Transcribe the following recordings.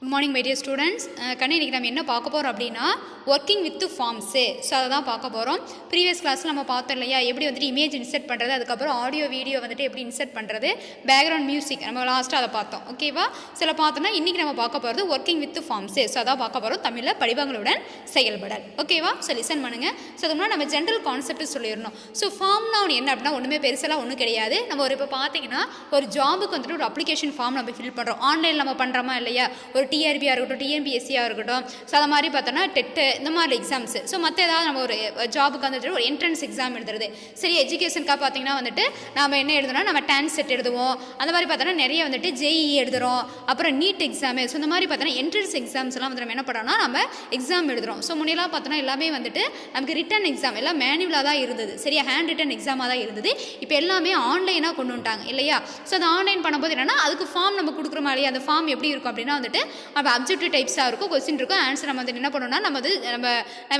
Good morning my dear students. கண்ணே இன்றைக்கி நம்ம என்ன பார்க்க போகிறோம் அப்படின்னா ஒர்க்கிங் வித் ஃபார்ம்ஸு. ஸோ அதை தான் பார்க்க போகிறோம். ப்ரீவியஸ் கிளாஸில் நம்ம பார்த்தோம் இல்லையா, எப்படி வந்துட்டு இமேஜ் இன்செர்ட் பண்ணுறது, அதுக்கப்புறம் ஆடியோ வீடியோ வந்துட்டு எப்படி இன்செர்ட் பண்ணுறது, பேக்ரவுண்ட் மியூசிக் நம்ம லாஸ்ட்டாக அதை பார்த்தோம். ஓகேவா? சில பார்த்தோன்னா இன்றைக்கி நம்ம பார்க்க போகிறது ஒர்க்கிங் வித் ஃபார்ம்ஸு. ஸோ அதான் பார்க்க போகிறோம், தமிழில் படிவங்களுடன் செயல்படல். ஓகேவா? ஸோ லிசன் பண்ணுங்கள். ஸோ அதுக்கு நம்ம ஜென்ரல் கான்செப்ட் சொல்லிடணும். ஸோ ஃபார்ம்னா ஒன்று என்ன அப்படின்னா ஒன்றுமே பெருசெல்லாம் ஒன்றும் கிடையாது. நம்ம ஒரு இப்போ பார்த்தீங்கன்னா ஒரு ஜாபுக்கு வந்துட்டு ஒரு அப்ளிகேஷன் ஃபார்ம் நம்ம ஃபில் பண்ணுறோம். ஆன்லைனில் நம்ம பண்ணுறோமா இல்லையா, ஒரு டிஆர்பியாக இருக்கட்டும், டிஎன்பிஎஸ்சியாக இருக்கட்டும், ஸோ அதை மாதிரி பார்த்தோன்னா டெட்டு இந்த மாதிரி எக்ஸாம்ஸு. ஸோ மற்ற ஏதாவது நம்ம ஒரு ஜாபுக்கு வந்துட்டு ஒரு என்ட்ரன்ஸ் எக்ஸாம் எழுதுறது. சரி, எஜுகேஷனுக்காக பார்த்தீங்கன்னா வந்துட்டு நம்ம என்ன எழுதுனா நம்ம டான்செட் எழுதுவோம். அந்த மாதிரி பார்த்தோன்னா நிறைய வந்துட்டு ஜேஇ எழுதுகிறோம், அப்புறம் நீட் எக்ஸாமு. ஸோ இந்த மாதிரி பார்த்தோன்னா என்ட்ரன்ஸ் எக்ஸாம்ஸ்லாம் வந்து நம்ம என்ன பண்ணுறோம்னா நம்ம எக்ஸாம் எழுதுகிறோம். ஸோ முன்னெல்லாம் பார்த்தோன்னா எல்லாமே வந்துட்டு நமக்கு ரிட்டன் எக்ஸாம் எல்லாம் மேனுவலாக தான் இருந்தது. சரியா, ஹேண்ட் ரிட்டன் எக்ஸாமாக தான் இருந்தது. இப்போ எல்லாமே ஆன்லைனாக கொண்டு வந்துட்டாங்க இல்லையா. ஸோ அந்த ஆன்லைன் பண்ணும்போது என்னென்னா அதுக்கு ஃபார்ம் நம்ம கொடுக்குற மாதிரி அந்த ஃபார்ம் எப்படி இருக்கும் அப்படின்னா வந்துட்டு நம்ம அப்ஜெக்டிவ் டைப்ஸாக இருக்கும், கொஸ்டின் இருக்கும், ஆன்சர் நம்ம வந்து என்ன பண்ணுவோம்னா நம்ம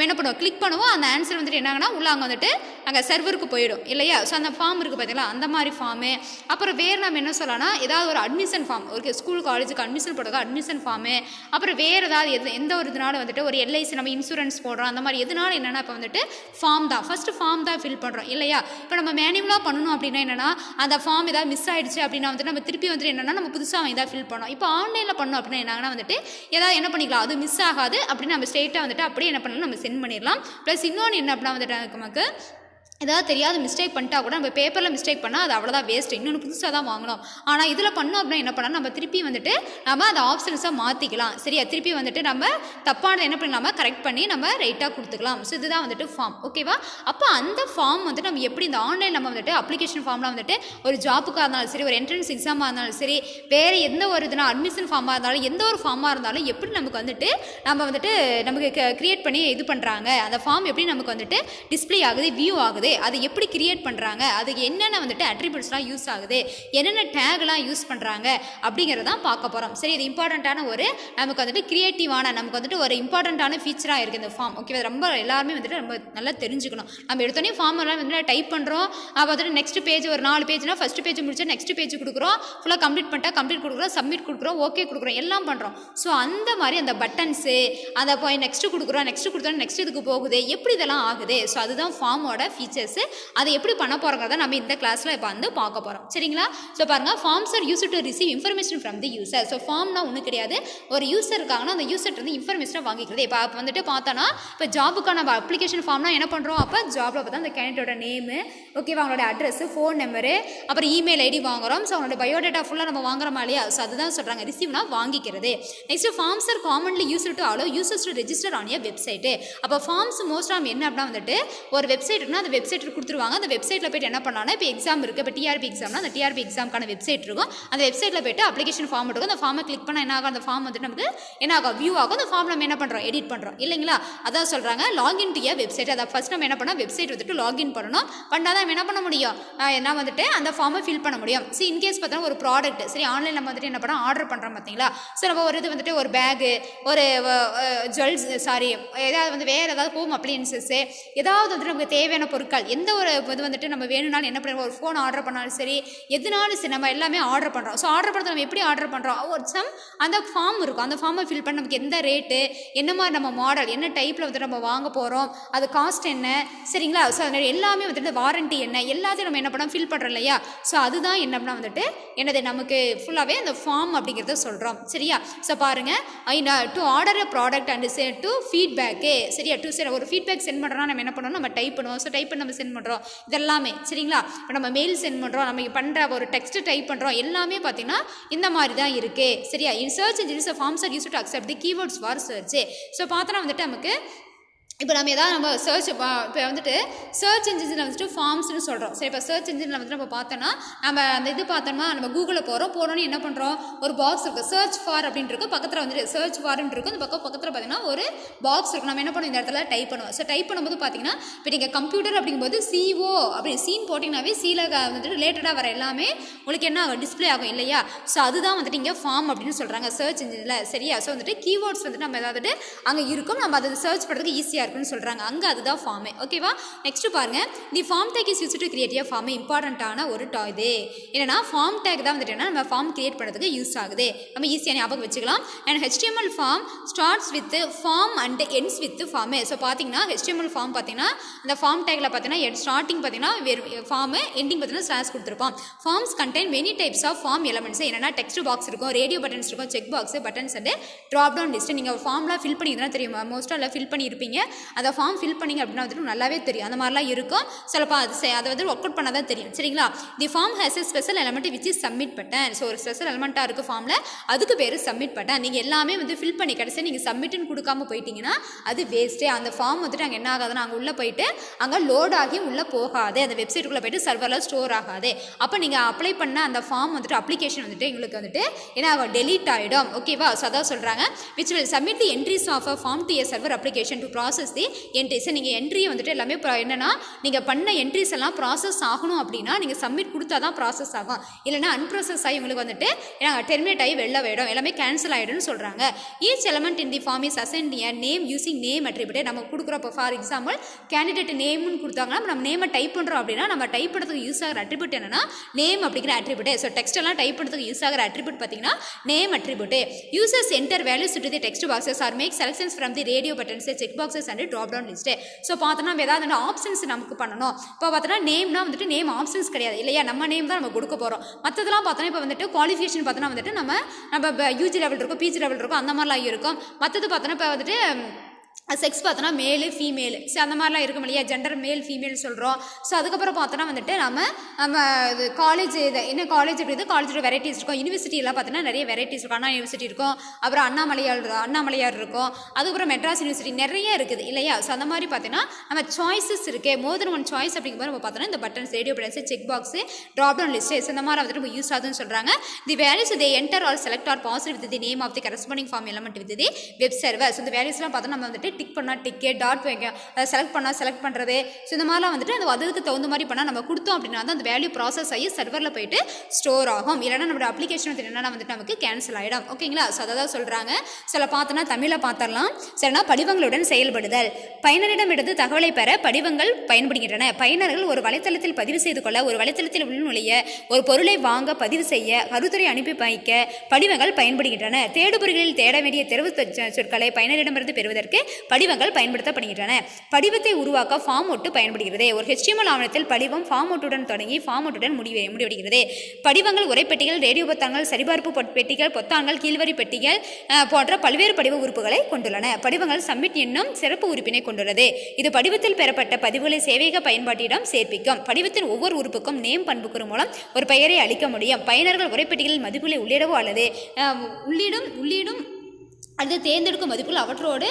என்ன பண்ணுவோம், கிளிக் பண்ணுவோம். அந்த ஆன்சர் வந்துட்டு என்னாங்கன்னா உள்ள அங்கே வந்துட்டு அங்கே சர்வருக்கு போயிடும் இல்லையா. ஸோ அந்த ஃபார்ம் இருக்குது பார்த்தீங்களா, அந்த மாதிரி ஃபார்மு. அப்புறம் வேறு நம்ம என்ன சொல்லலாம்னா ஏதாவது ஒரு அட்மிஷன் ஃபார்ம், ஒரு ஸ்கூல் காலேஜுக்கு அட்மிஷன் போடுறது அட்மிஷன் ஃபார்மு. அப்புறம் வேறு ஏதாவது எந்த ஒரு இதனால வந்துட்டு ஒரு எல்ஐசி நம்ம இன்சூரன்ஸ் போடுறோம், அந்த மாதிரி எதனால என்னென்னா இப்போ வந்துட்டு ஃபார்ம் தான் ஃபஸ்ட்டு ஃபார்ம் தான் ஃபில் பண்ணுறோம் இல்லையா. இப்போ நம்ம மேனுவலாக பண்ணணும் அப்படின்னா என்னென்னா அந்த ஃபார்ம் ஏதாவது மிஸ் ஆகிடுச்சு அப்படின்னா வந்துட்டு நம்ம திருப்பி வந்துட்டு என்னென்னா நம்ம புதுசாக வாங்கி தான் ஃபில் பண்ணோம். இப்போ ஆன்லைனில் பண்ணோம் அப்படின்னா என்னன்னா வந்துட்டு ஏதாவது என்ன பண்ணிக்கலாம், அது மிஸ் ஆகாது அப்படின்னு நம்ம ஸ்ட்ரெயிட்டாக வந்துட்டு அப்படியே என்ன பண்ணலாம், நம்ம சென்ட் பண்ணிடலாம். ப்ளஸ் இன்னொன்று என்ன அப்படின்னா வந்துட்டு நமக்கு ஏதாவது தெரியாத மிஸ்டேக் பண்ணிட்டா கூட நம்ம பேப்பரில் மிஸ்டேக் பண்ணால் அது அவ்வளோதான் வேஸ்ட்டு, இன்னொன்று புதுசாக தான் வாங்கணும். ஆனால் இதில் பண்ணோம் அப்படின்னா என்ன பண்ணால் நம்ம திருப்பி வந்துட்டு நம்ம அந்த ஆப்ஷன்ஸாக மாற்றிக்கலாம். சரியா, திருப்பி வந்துட்டு நம்ம தப்பானதை என்ன பண்ணலாமா கரெக்ட் பண்ணி நம்ம ரைட்டாக கொடுத்துக்கலாம். ஸோ இதுதான் வந்துட்டு ஃபார்ம். ஓகேவா? அப்போ அந்த ஃபார்ம் வந்துட்டு நம்ம எப்படி இந்த ஆன்லைன் நம்ம வந்துட்டு அப்ளிகேஷன் ஃபார்ம்லாம் வந்துட்டு ஒரு ஜாப்புக்காக இருந்தாலும் சரி, ஒரு என்ட்ரன்ஸ் எக்ஸாமாக இருந்தாலும் சரி, வேறு எந்த ஒரு இதுனா அட்மிஷன் ஃபார்மாக இருந்தாலும் எந்த ஒரு ஃபார்மாக இருந்தாலும் எப்படி நமக்கு வந்துட்டு நம்ம வந்துட்டு நமக்கு க்ரியேட் பண்ணி இது பண்ணுறாங்க, அந்த ஃபார்ம் எப்படி நமக்கு வந்துட்டு டிஸ்பிளே ஆகுது, வியூ ஆகுது, அதை எப்படி கிரியேட் பண்ணுறாங்க, அதுக்கு என்னென்ன வந்துட்டு அட்ரிபியூட்ஸ்லாம் யூஸ் ஆகுது, என்னென்ன டேக்லாம் யூஸ் பண்ணுறாங்க அப்படிங்கிறதான் பார்க்க போகிறோம். சரி, இது இம்பார்ட்டண்ட்டான ஒரு நமக்கு வந்துட்டு கிரியேட்டிவான நமக்கு வந்துட்டு ஒரு இம்பார்ட்டண்ட்டான ஃபீச்சராக இருக்குது இந்த ஃபார்ம். ஓகே, ரொம்ப எல்லாருமே வந்துட்டு ரொம்ப நல்லா தெரிஞ்சுக்கணும். நம்ம எடுத்தோடனே ஃபார்ம் எல்லாம் வந்து டைப் பண்ணுறோம், அப்போ வந்துட்டு நெக்ஸ்ட் பேஜ் ஒரு 4 பேஜ்னா ஃபஸ்ட் பேஜ் முடிச்சா நெக்ஸ்ட் பேஜ் கொடுக்குறோம், ஃபுல்லாக கம்ப்ளீட் பண்ணிட்டா கம்ப்ளீட் கொடுக்குறோம், சப்மிட் கொடுக்குறோம், ஓகே கொடுக்குறோம், எல்லாம் பண்ணுறோம். ஸோ அந்த மாதிரி அந்த பட்டன்ஸு அந்த போய் நெக்ஸ்ட் கொடுக்குறோம், நெக்ஸ்ட் கொடுத்தோம், நெக்ஸ்ட் இதுக்கு போகுது, எப்படி இதெல்லாம் ஆகுது. ஸோ அதுதான் ஃபார்மோட ஃபீச்சர்ஸு. அதை எப்படி பண்ண போகிறோங்கிறத நம்ம இந்த கிளாஸில் இப்போ வந்து பார்க்க போகிறோம். சரிங்களா? ஸோ பாருங்கள், forms are use to receive information from the user. So ஃபார்ம்னா ஒன்றும் கிடையாது, ஒரு யூசர் இருக்காங்கன்னா அந்த யூசர் வந்து இன்ஃபர்மேஷனை வாங்கிக்கிறது. இப்போ வந்துட்டு பார்த்தோன்னா இப்போ ஜாபுக்கான நம்ம அப்ளிகேஷன் ஃபார்ம்னா என்ன பண்ணுறோம், அப்போ ஜாபில் பார்த்தா அந்த கேண்டிடேட்டோட நேமு, ஓகேவா, அவங்களோட அட்ரஸ், ஃபோன் நம்பரு, அப்புறம் இமெயில் ஐடி வாங்குகிறோம். ஸோ அவங்களோட பயோடேட்டா ஃபுல்லாக நம்ம வாங்குறோமா இல்லையா. ஸோ அதுதான் சொல்கிறாங்க ரிசீவ்னா வாங்கிக்கிறது. Next forms are commonly use to allow users to register on a website. அப்போ ஃபார்ம்ஸ் மோஸ்ட்டாக என்ன அப்படின்னா வந்துட்டு ஒரு வெப்சைட் இருக்குன்னா அந்த வெப்சைட் கொடுத்துருவாங்க. அந்த வெப்சைட்டில் போய்ட்டு என்ன பண்ணலாம்னா இப்போ எக்ஸாம் இருக்குது, இப்போ டிஆர்பி எக்ஸாம்னா அந்த டிஆர்பி எக்ஸாமுக்கான வெப்சைட் இருக்கும். அந்த வெப்சைட்டில் போய்ட்டு அப்ளிகேஷன் ஃபார்ம் இருக்கும். அந்த ஃபார்மை கிளிக் பண்ணால் என்ன ஆகும், அந்த ஃபார்ம் வந்துட்டு நமக்கு என்ன ஆகும், வியூ ஆகும். அந்த ஃபார்ம் நம்ம என்ன பண்ணுறோம், எடிட் பண்ணுறோம் இல்லைங்களா. அதான் சொல்கிறாங்க லாகின் டு ஏ வெப்சைட். அதை ஃபஸ்ட் நம்ம என்ன பண்ணோம், வெப்சைட் வந்துட்டு லாகின் பண்ணணும். பண்ணால் தான் என்ன பண்ண முடியும், என்ன வந்துட்டு அந்த ஃபார்மை ஃபில் பண்ண முடியும். சரி, இன்கேஸ் பார்த்தோன்னா ஒரு ப்ராடக்ட், சரி ஆன்லைன் நம்ம வந்துட்டு என்ன பண்ணோம் ஆர்டர் பண்ணுறோம் பார்த்தீங்களா. ஸோ நம்ம ஒரு இது வந்துட்டு ஒரு பேகு, ஒரு ஜுவல்ஸ், சாரி ஏதாவது வந்து வேறு ஏதாவது ஹோம் அப்ளையன்சஸ்ஸு, ஏதாவது வந்துட்டு நமக்கு தேவையான பொருட்கள், எந்த ஒரு இது வந்துட்டு நம்ம வேணும்னாலும் என்ன பண்ணுவோம், ஒரு ஃபோன் ஆர்டர் பண்ணாலும் சரி, எதுனாலும் சரி நம்ம எல்லாமே ஆர்டர் பண்ணுறோம். ஸோ ஆர்டர் பண்ணுறது நம்ம எப்படி ஆர்டர் பண்ணுறோம், ஒரு அந்த ஃபார்ம் இருக்கும். அந்த ஃபார்மை ஃபில் பண்ண நமக்கு எந்த ரேட்டு, என்ன மாதிரி நம்ம மாடல், என்ன டைப்பில் வந்துட்டு நம்ம வாங்க போகிறோம், அது காஸ்ட் என்ன, சரிங்களா. ஸோ அதனால் எல்லாமே வந்துட்டு வாரண்ட்டி என்ன, எல்லாத்தையும் நம்ம என்ன பண்ணோம் ஃபில் பண்ணுறோம் இல்லையா. ஸோ அதுதான் என்ன பண்ணால் வந்துட்டு என்னது நமக்கு ஃபுல்லாகவே அந்த ஃபார்ம் அப்படிங்கிறத சொல்கிறோம். சரியா. ஸோ பாருங்கள், to order a product and sent to feedback. சரியா, சரி ஒரு ஃபீட்பேக் சென்ட் பண்ணுறோம்னா நம்ம என்ன பண்ணணும், நம்ம டைப் பண்ணுவோம். ஸோ டைப் பண்ணி நம்ம சென்ட் பண்ணுறோம் இதெல்லாமே. சரிங்களா. இப்போ நம்ம மெயில் சென்ட் பண்ணுறோம், நம்ம பண்ணுற ஒரு டெக்ஸ்ட் டைப் பண்ணுறோம், எல்லாமே பார்த்தீங்கன்னா இந்த மாதிரி தான் இருக்குது. சரியா. In search engines forms are used to accept the keywords for search. So பார்த்தோன்னா வந்துட்டு நமக்கு இப்போ நம்ம ஏதாவது நம்ம சர்ச் இப்போ வந்துட்டு சர்ச் இன்ஜினில் வந்துட்டு ஃபார்ம்ஸ்னு சொல்கிறோம். சரி, இப்போ சர்ச் இன்ஜினில் வந்துட்டு நம்ம பார்த்தோன்னா நம்ம அந்த இது பார்த்தோம்னா நம்ம கூகுளில் போனோன்னு என்ன பண்ணுறோம், ஒரு பாக்ஸ் இருக்குது, சர்ச் ஃபார் அப்படின்ட்டு இருக்கும், பக்கத்தில் வந்துட்டு சர்ச் ஃபார்ன்னு இருக்கும். அந்த பக்கத்தில் பார்த்தீங்கன்னா ஒரு பாக்ஸ் இருக்கும். நம்ம என்ன பண்ணுவோம், இந்த இடத்துல டைப் பண்ணுவோம். ஸோ டைப் பண்ணும்போது பார்த்தீங்கன்னா இப்போ நீங்கள் கம்ப்யூட்டர் அப்படிங்கும்போது CO அப்படி சீன் போட்டிங்கனாவே சீல வந்துட்டு ரிலேட்டடாக வர எல்லாமே உங்களுக்கு என்ன ஆகும், டிஸ்பிளே ஆகும் இல்லையா. ஸோ அதுதான் வந்துட்டு இங்கே ஃபார்ம் அப்படின்னு சொல்கிறாங்க சர்ச் இன்ஜினில். சரியா. ஸோ வந்துட்டு கீவேர்ட்ஸ் வந்துட்டு நம்ம ஏதாவது அங்கே இருக்கும், நம்ம அதை சர்ச் பண்ணுறதுக்கு ஈஸியாக ஈஸியாக இருக்குன்னு சொல்கிறாங்க. அங்கே அதுதான் ஃபார்மு. ஓகேவா? நெக்ஸ்ட் பாருங்க, the form tag is use to create a form. இம்பார்ட்டண்ட்டான ஒரு இது என்னன்னா ஃபார்ம் டேக் தான் வந்துட்டு நம்ம ஃபார்ம் கிரியேட் பண்ணுறதுக்கு யூஸ் ஆகுது. நம்ம ஈஸியாக ஞாபகம் வச்சுக்கலாம். And HTML form starts with form and ends with form. So பார்த்தீங்கன்னா HTML ஃபார்ம் பார்த்தீங்கன்னா இந்த ஃபார்ம் டேக்கில் பார்த்தீங்கன்னா ஸ்டார்டிங் பார்த்தீங்கன்னா வெறும் ஃபார்மு, எண்டிங் பார்த்தீங்கன்னா ஸ்லாஷ் கொடுத்துருப்போம். Forms contain many types of form elements. என்னன்னா டெக்ஸ்ட் பாக்ஸ் இருக்கும், ரேடியோ பட்டன்ஸ் இருக்கும், check box, buttons and drop down list. நீங்கள் ஃபார்ம்லாம் ஃபில் பண்ணிங்கன்னா தெரியும், மோஸ்ட்டாக எல்லாம் ஃபில் பண்ணியிருப்பீங்க. அந்த ஃபார்ம் ஃபில் பண்ணிங்க அப்படின்னா வந்துட்டு நல்லாவே தெரியும். அந்த மாதிரிலாம் இருக்கும். சிலப்போ அதை வந்து ஒர்க் அவுட் பண்ணால் தான் தெரியும். சரிங்களா? The form has a special element which is submit button. So ஒரு ஸ்பெஷல் எலமெண்ட்டாக இருக்குது ஃபார்மில், அதுக்கு பேர் சப்மிட் பட்டன். நீங்கள் எல்லாமே வந்து ஃபில் பண்ணி கடைசியாக நீங்கள் சப்மிட்னு கொடுக்காம போயிட்டீங்கன்னா அது வேஸ்ட்டே. அந்த ஃபார்ம் வந்துட்டு அங்கே என்ன ஆகாதுன்னா அங்கே உள்ளே போயிட்டு அங்கே லோட் ஆகி உள்ளே போகாது, அந்த வெப்சைட்டுக்குள்ளே போயிட்டு சர்வரில் ஸ்டோர் ஆகாது. அப்போ நீங்கள் அப்ளை பண்ண அந்த ஃபார்ம் வந்துட்டு அப்ளிகேஷன் வந்துட்டு எங்களுக்கு வந்துட்டு என்ன ஆகும், டெலீட் ஆகிடும். ஓகேவா? ஸோ அதான் சொல்கிறாங்க, which will submit the entries of a form to a server application to process the entries. நீங்கள் என்ட்ரியை வந்துட்டு எல்லாமே என்னென்னா நீங்கள் பண்ண என்ட்ரிஸ் எல்லாம் ப்ராசஸ் ஆகணும் அப்படின்னா நீங்கள் சப்மிட் கொடுத்தா தான் ப்ராசஸ் ஆகும். இல்லைனா அன்ப்ராசஸ் ஆகி உங்களுக்கு வந்துட்டு டெர்மினேட் ஆகி வெளில போயிடும், எல்லாமே கேன்சல் ஆகிடும்னு சொல்கிறாங்க. Each element in the form is assigned a name using name attribute. நம்ம கொடுக்குறப்போ ஃபார் எக்ஸாம்பிள் கேண்டிடேட் நேம்னு கொடுத்தாங்கன்னா நம்ம நேமை டைப் பண்ணுறோம் அப்படின்னா நம்ம டைப் பண்ணுறதுக்கு யூஸ் ஆகிற அட்ரிபியூட் என்னன்னா நேம் அப்படிங்கிற அட்ரிபியூட். ஸோ டெக்ஸ்ட் எல்லாம் டைப் பண்ணுறதுக்கு யூஸ் ஆகிற அட்ரிபியூட் பார்த்தீங்கன்னா name attribute. Users enter values to the text boxes or make selections from the radio buttons, check boxes and drop down list. So பார்த்தோன்னா ஏதாவது options நமக்கு பண்ணணும். இப்போ பார்த்தோன்னா நேம்னா வந்துட்டு நேம் ஆப்ஷன்ஸ் கிடையாது இல்லையா, நம்ம நேம் தான் நம்ம கொடுக்க போகிறோம். மற்றதெல்லாம் பார்த்தோன்னா இப்போ வந்துட்டு குவாலிஃபிகேஷன் பார்த்தோன்னா வந்துட்டு நம்ம யூஜி லெவல் இருக்கும், பிஜி லெவல் இருக்கும், அந்த மாதிரிலாம் இருக்கும். மற்றது பார்த்தோன்னா இப்போ வந்துட்டு செக்ஸ் பார்த்தோன்னா மேலு ஃபீமேலு, ஸோ அந்த மாதிரிலாம் இருக்கும் இல்லையா, ஜெண்டர் மேல் ஃபீமேல் சொல்கிறோம். ஸோ அதுக்கப்புறம் பார்த்தோன்னா வந்துட்டு நம்ம இது காலேஜ், இது என்ன காலேஜ் அப்படி காலேஜோட வெரைட்டிஸ் இருக்கும். யூனிவர்சிட்டியெல்லாம் பார்த்தோன்னா நிறைய வெரைட்டிஸ் இருக்கும். அண்ணா யூனிவர்சிட்டி இருக்கும், அப்புறம் அண்ணாமலையார் இருக்கும், அதுக்கப்புறம் மெட்ராஸ் யூனிவர்சிட்டி நிறைய இருக்குது இல்லையா. ஸோ அந்த மாதிரி பார்த்தீங்கன்னா நம்ம சாய்ஸஸ் இருக்குது, மோர் தென் ஒன் சாய்ஸ் அப்படிங்கும்போது நம்ம பார்த்தோன்னா இந்த buttons, radio buttons, check box, drop down list இந்த மாதிரி வந்துட்டு நம்ம யூஸ் ஆகுதுன்னு சொல்கிறாங்க. The values they enter or select are passed with the name of the corresponding form element with the web server. So இந்த வேல்யூஸ்லாம் பார்த்தோன்னா நம்ம வந்துட்டு டிக் பண்ணால் டிக்கே, டாட் வைக்க, அதை செலக்ட் பண்ணால் செலக்ட் பண்ணுறது. ஸோ இந்த மாதிரிலாம் வந்துட்டு அந்த அதுக்கு தகுந்த மாதிரி பண்ணால் நம்ம கொடுத்தோம் அப்படின்னா தான் அந்த வேல்யூ ப்ராசஸ் ஆகி சர்வரில் போயிட்டு ஸ்டோர் ஆகும். இல்லைனா நம்மளோட அப்ளிகேஷன் என்னன்னா வந்துட்டு நமக்கு கேன்சல் ஆகிடும். ஓகேங்களா? ஸோ அதை தான் சொல்கிறாங்க. சில பார்த்தோன்னா தமிழில் பார்த்துடலாம். சரினா படிவங்களுடன் செயல்படுதல். பயனரிடமிருந்து தகவலை பெற படிவங்கள் பயன்படுகின்றன. பயனர்கள் ஒரு வலைத்தளத்தில் பதிவு செய்து கொள்ள, ஒரு வலைத்தளத்தில் உள்நுழைய, ஒரு பொருளை வாங்க, பதிவு செய்ய, கருத்துரை அனுப்பி வைக்க படிவங்கள் பயன்படுகின்றன. தேடுபொறிகளில் தேட வேண்டிய தெரிவு சொற்களை பயனரிடமிருந்து பெறுவதற்கு படிவங்கள் பயன்படுத்தப்படுகின்றன. படிவத்தை உருவாக்க ஃபார்ம் ஒட்டு பயன்படுகிறது. ஒரு HTML ஆவணத்தில் படிவம் ஃபார்ம் ஒட்டுடன் தொடங்கி ஃபார்ம் ஒட்டுடன் முடிவடைகிறது. படிவங்கள் உரைப்பெட்டிகள், ரேடியோ பொத்தான்கள், சரிபார்ப்பு பெட்டிகள், பொத்தான்கள், கீழ்வரி பெட்டிகள் போன்ற பல்வேறு படிவ உறுப்புகளை கொண்டுள்ளன. படிவங்கள் சப்மிட் என்னும் சிறப்பு உறுப்பினை கொண்டுள்ளது. இது படிவத்தில் பெறப்பட்ட பதிவுகளை சேவையக பயன்பாட்டிடம் சேர்ப்பிக்கும். படிவத்தின் ஒவ்வொரு உறுப்புக்கும் நேம் பண்புக்கூறு மூலம் ஒரு பெயரை அளிக்க முடியும். பயனர்கள் உரைப்பெட்டிகளில் மதிப்புகளை உள்ளிடவோ அல்லது உள்ளிடும் அல்லது தேர்ந்தெடுக்கும் மதிப்புகள் அவற்றோடு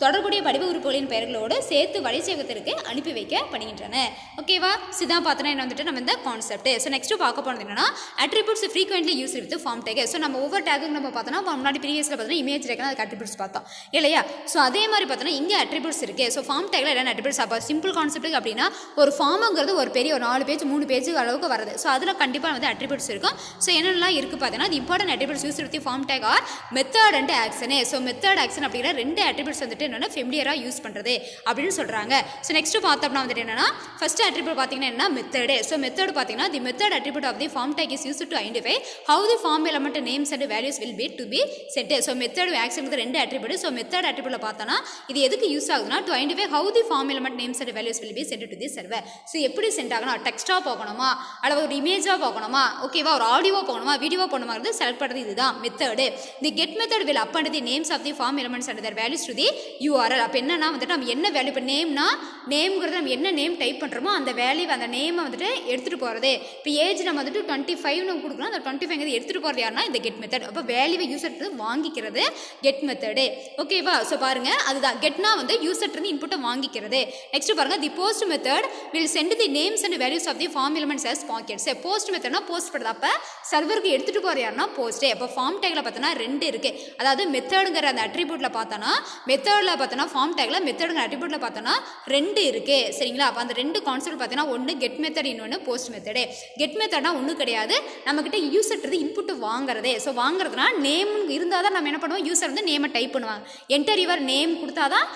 தொடர்புடைய படிவ உறுப்புகளின் பெயர்களோடு சேர்த்து வலைச்சேகத்திற்கு அனுப்பி வைக்கப்படுகின்றன. ஓகேவா? சிதான் பார்த்தோன்னா என்ன வந்துட்டு நம்ம இந்த கான்செப்ட். ஸோ நெக்ஸ்ட் பார்க்க போனது என்னன்னா attributes frequently use with form tag. So நம்ம ஒவ்வொரு டேக்கும் நம்ம பார்த்தோன்னா முன்னாடி ப்ரீவியஸில் பார்த்தோன்னா இமேஜ் டேக்னா அதுக்கு அட்ரிபியூட்ஸ் பார்த்தோம் இல்லையா. ஸோ அதே மாதிரி பார்த்தோன்னா இங்கே அட்ரிபியூட்ஸ் இருக்குது. ஸோ ஃபார்ம் டேக்கில் என்ன அட்ரிபியூட்ஸ் அப்போ சிம்பிள் கான்செப்ட் அப்படின்னா ஒரு ஃபார்முங்கிறது ஒரு பெரிய ஒரு 4 பேஜ் 3 பேஜ் அளவுக்கு வருது. ஸோ அதில் கண்டிப்பாக வந்து அட்ரிபியூட்ஸ் இருக்கும். ஸோ என்னென்னலாம் இருக்குது பார்த்தீங்கன்னா அது important attributes use with form tag or method and ஆக்ஷனே. ஸோ மெத்தட் ஆக்ஷன் அப்படிங்கிற 2 அட்ரிபியூட்ஸ் வந்துட்டு என்னென்னா ஃபெமிலியராக யூஸ் பண்ணுறது அப்படின்னு சொல்கிறாங்க. ஸோ நெக்ஸ்ட் பார்த்தோம்னா வந்துட்டு என்னன்னா ஃபர்ஸ்ட் அட்ரிபியூட் பார்த்தீங்கன்னா என்ன மெத்தடு. ஸோ மெத்தட் பார்த்தீங்கன்னா the method attribute of the form tag is use to identify how the form element names and values will be to be set. So method ஆக்ஷனுக்கு 2 attribute. So method அட்ரிபியூட்ல பார்த்தோன்னா இது எதுக்கு use ஆகுதுன்னா to identify how the form element names and values will be sent to the server. So எப்படி send ஆகணும், டெக்ஸ்ட்டாக போகணுமா அல்லது ஒரு இமேஜாக போகணுமா, ஓகேவா, ஒரு ஆடியோ போகணுமா, வீடியோ போகணுமா செலக்ட் பண்ணுறது இதுதான் method. The get method will append the names of the form elements and their values to the URL. அப்போ என்னன்னா வந்துட்டு நம்ம என்ன வேல்யூ, இப்போ நேம்னா நேம்ங்கிறது நம்ம என்ன நேம் டைப் பண்ணுறோமோ அந்த வேல்யூ அந்த நேமை வந்துட்டு எடுத்துகிட்டு போகிறது. இப்போ ஏஜ் நம்ம வந்துட்டு 25 நம்ம கொடுக்குறோம், அந்த 25 எடுத்துகிட்டு போகிறது யாருன்னா இந்த கெட் மெத்தட். அப்போ வேல்யூவை யூசர்ட்டு வாங்கிக்கிறது கெட் மெத்தடு. ஓகேவா? ஸோ பாருங்க அதுதான் கெட்னா வந்து யூசர்ட்டு இன்புட்டை வாங்கிக்கிறது. நெக்ஸ்ட் பாருங்க the post method will send the names and values of the form elements as packets. Post மெத்தட்னா போஸ்ட் பண்ணுறது. அப்போ சர்வருக்கு எடுத்துகிட்டு போகிற யாருன்னா போஸ்ட்டே. அப்போ ஃபார்ம் டேக்கில் பார்த்தோன்னா 2 இருக்குது. அதாவது மெத்தடுங்கிற அந்த அட்ரிபியூட்டில் பார்த்தோன்னா மெத்தட் மெத்தடில் பார்த்தோன்னா ஃபார்ம் டேக்கில் மெத்தடுங்கிற அட்ரிபியூட்டில் பார்த்தோன்னா 2 இருக்குது சரிங்களா. அப்போ அந்த 2 கான்செப்ட் பார்த்தீங்கன்னா ஒன்று கெட் மெத்தட், இன்னொன்று போஸ்ட் மெத்தடு. கெட் மெத்தட்னா ஒன்றும் கிடையாது, நம்மக்கிட்ட யூசர்ட்டு இன்புட்டு வாங்குறதே. ஸோ வாங்குறதுனா நேம் இருந்தால் தான் நம்ம என்ன பண்ணுவோம், யூசர் வந்து நேமை டைப் பண்ணுவாங்க. என்டர் யுவர் நேம் கொடுத்தா தான்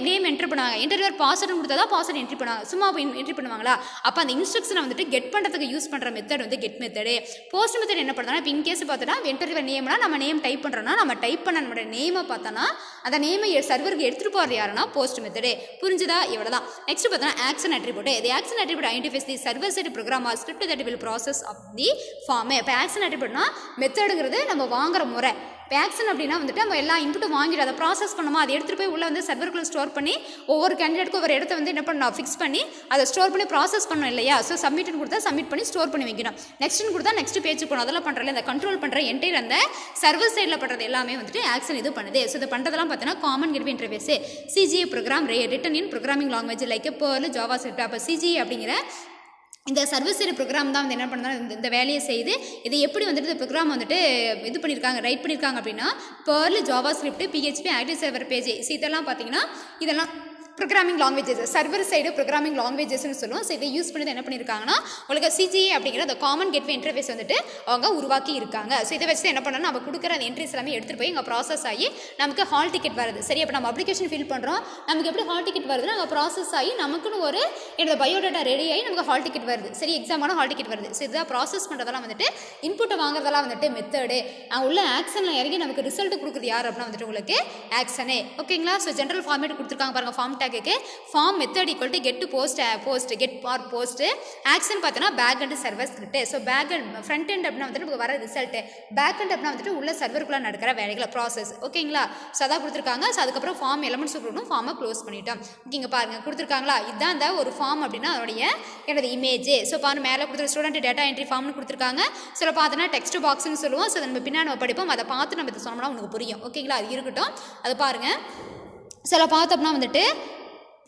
நேம் என்ட்ரு பண்ணுவாங்க. என்டர் யுவர் பாஸ்வேர்டு கொடுத்தா தான் பாஸ்வேர்டு என்ட்ரி பண்ணுவாங்க. சும்மா என்ட்ரி பண்ணுவாங்களா? அப்போ அந்த இன்ஸ்ட்ரக்ஷனை வந்துட்டு கெட் பண்ணுறதுக்கு யூஸ் பண்ணுற மெத்தட் வந்து கெட் மெத்தடு. போஸ்ட் மெத்தட் என்ன பண்ணுறதுனா, இப்போ இன்கேஸ் பார்த்தோன்னா என்டர் யுவர் நேம்னா நம்ம நேம் டைப் பண்ணுறோன்னா நம்ம டைப் பண்ண நம்மளோட நேமை பார்த்தோன்னா அந்த நேமை சர்வருக்கு எடுத்துகிட்டு போகிறது யாருன்னா போஸ்ட் மெத்தடு. புரிஞ்சுதா? இவ்வளோ தான். நெக்ஸ்ட் பார்த்தோன்னா action attribute. The action attribute identifies the server side program or script that will process of the form. இப்போ ஆக்ஷன் அட்ரிபியூட்னா மெத்தடுங்கிறது நம்ம வாங்குற முறை. இப்போ ஆக்ஷன் அப்படின்னா வந்துட்டு நம்ம எல்லா இன்புட்டும் வாங்கிட்டு அதை ப்ராசஸ் பண்ணுமா, அதை எடுத்துகிட்டு போய் உள்ளே வந்து சர்வருக்குள்ளே ஸ்டோர் பண்ணி ஒவ்வொரு கேண்டிடேட்டுக்கும் ஒரு இடத்த வந்து என்ன பண்ணணும், ஃபிக்ஸ் பண்ணி அதை ஸ்டோர் பண்ணி ப்ராசஸ் பண்ணணும் இல்லையா. ஸோ சப்மிட்னு கொடுத்தா சப்மிட் பண்ணி ஸ்டோர் பண்ணி வைக்கணும். நெக்ஸ்ட்னு கொடுத்தா நெக்ஸ்ட் பேஜ் போகணும். அதெல்லாம் பண்ணுறல இந்த கண்ட்ரோல் பண்ணுற என்டையர் அந்த சர்வர் சைடில் பண்ணுறது எல்லாமே வந்துட்டு ஆக்ஷன் இது பண்ணுது. ஸோ இது பண்ணுறதெல்லாம் பார்த்தீங்கன்னா common gateway interface, CGA program written in programming language like Perl, Java script. அப்போ சிஜிஏ அப்படிங்கிற இந்த சர்வீஸ் சைடு ப்ரோக்ராம் தான் வந்து என்ன பண்ணுறாங்க, இந்த வேலையை செய்து இதை எப்படி வந்துட்டு இந்த ப்ரோக்ராம் வந்துட்டு இது பண்ணியிருக்காங்க, ரைட் பண்ணியிருக்காங்க அப்படின்னா Perl, Java script, PHP, active server page. இதெல்லாம் பார்த்தீங்கன்னா இதெல்லாம் programming languages, server side programming லாங்குவேஜஸ்னு சொல்லுவோம். ஸோ இதை யூஸ் பண்ணி என்ன பண்ணியிருக்காங்கன்னா உங்களுக்கு சிஜிஏ அப்படிங்கிற அந்த காமன் கெட்வே இன்டர்ஃபேஸ் வந்துட்டு அவங்க உருவாக்கி இருக்காங்க. ஸோ இதை வச்சு என்ன பண்ணணும், நம்ம கொடுக்குற அந்த என்ட்ரிஸ் எல்லாமே எடுத்துகிட்டு போய் இங்கே ப்ராசஸ் ஆகி நமக்கு ஹால் டிக்கெட் வருது. சரி, அப்போ நம்ம அப்ளிகேஷன் ஃபில் பண்ணுறோம், நமக்கு எப்படி ஹால் டிக்கெட் வருதுன்னா அங்கே ப்ராசஸ் ஆகி நமக்குன்னு ஒரு என்னோட பயோடேட்டா ரெடி ஆகி நமக்கு ஹால் டிக்கெட் வருது. சரி, எக்ஸாமான ஹால் டிக்கெட் வருது. ஸோ இதான் ப்ராசஸ் பண்ணுறதெல்லாம் வந்துட்டு இன்புட்டை வாங்குறதெல்லாம் வந்துட்டு மெத்தடு. உள்ள ஆக்ஷனில் இறங்கி நமக்கு ரிசல்ட் கொடுக்குறது யார் அப்படின்னா வந்துட்டு உங்களுக்கு ஆக்ஷனே. ஓகேங்களா? ஸோ ஜென்ரல் ஃபார்மேட் கொடுத்துருக்காங்க பாருங்கள். Form tag form method equal to get to post get or post. Action பார்த்தோன்னா back and server script. So back and front end அப்படின்னா வந்துட்டு நமக்கு வர ரிசல்ட், பேக் எண்ட் அப்படின்னா வந்துட்டு உள்ள சர்வருக்குள்ள நடக்கிற வேலைகளை ப்ராசஸ். ஓகேங்களா? ஸோ அதான் கொடுத்துருக்காங்க. ஸோ அதுக்கப்புறம் ஃபார்ம் எலமெண்ட்ஸ் கொடுக்கணும், ஃபார்மை க்ளோஸ் பண்ணிட்டோம். இங்கே பாருங்க கொடுத்துருக்காங்களா, இதுதான் இந்த ஒரு ஃபார்ம் அப்படின்னா அதோடைய எனது இமேஜ். ஸோ பாருங்க மேலே கொடுத்துரு ஸ்டூடெண்ட் டேட்டா என்ட்ரி ஃபார்ம்னு கொடுத்துருக்காங்க. ஸோ பார்த்தோன்னா டெக்ஸ்ட் பாக்ஸ்னு சொல்லுவோம். ஸோ நம்ம பின்னாடி நம்ம படிப்போம், அதை பார்த்து நம்ம இதை சொன்னோம்னா உங்களுக்கு புரியும். ஓகேங்களா? அது இருக்கட்டும், அது பாருங்கள். சில பார்த்தோம்னா வந்துட்டு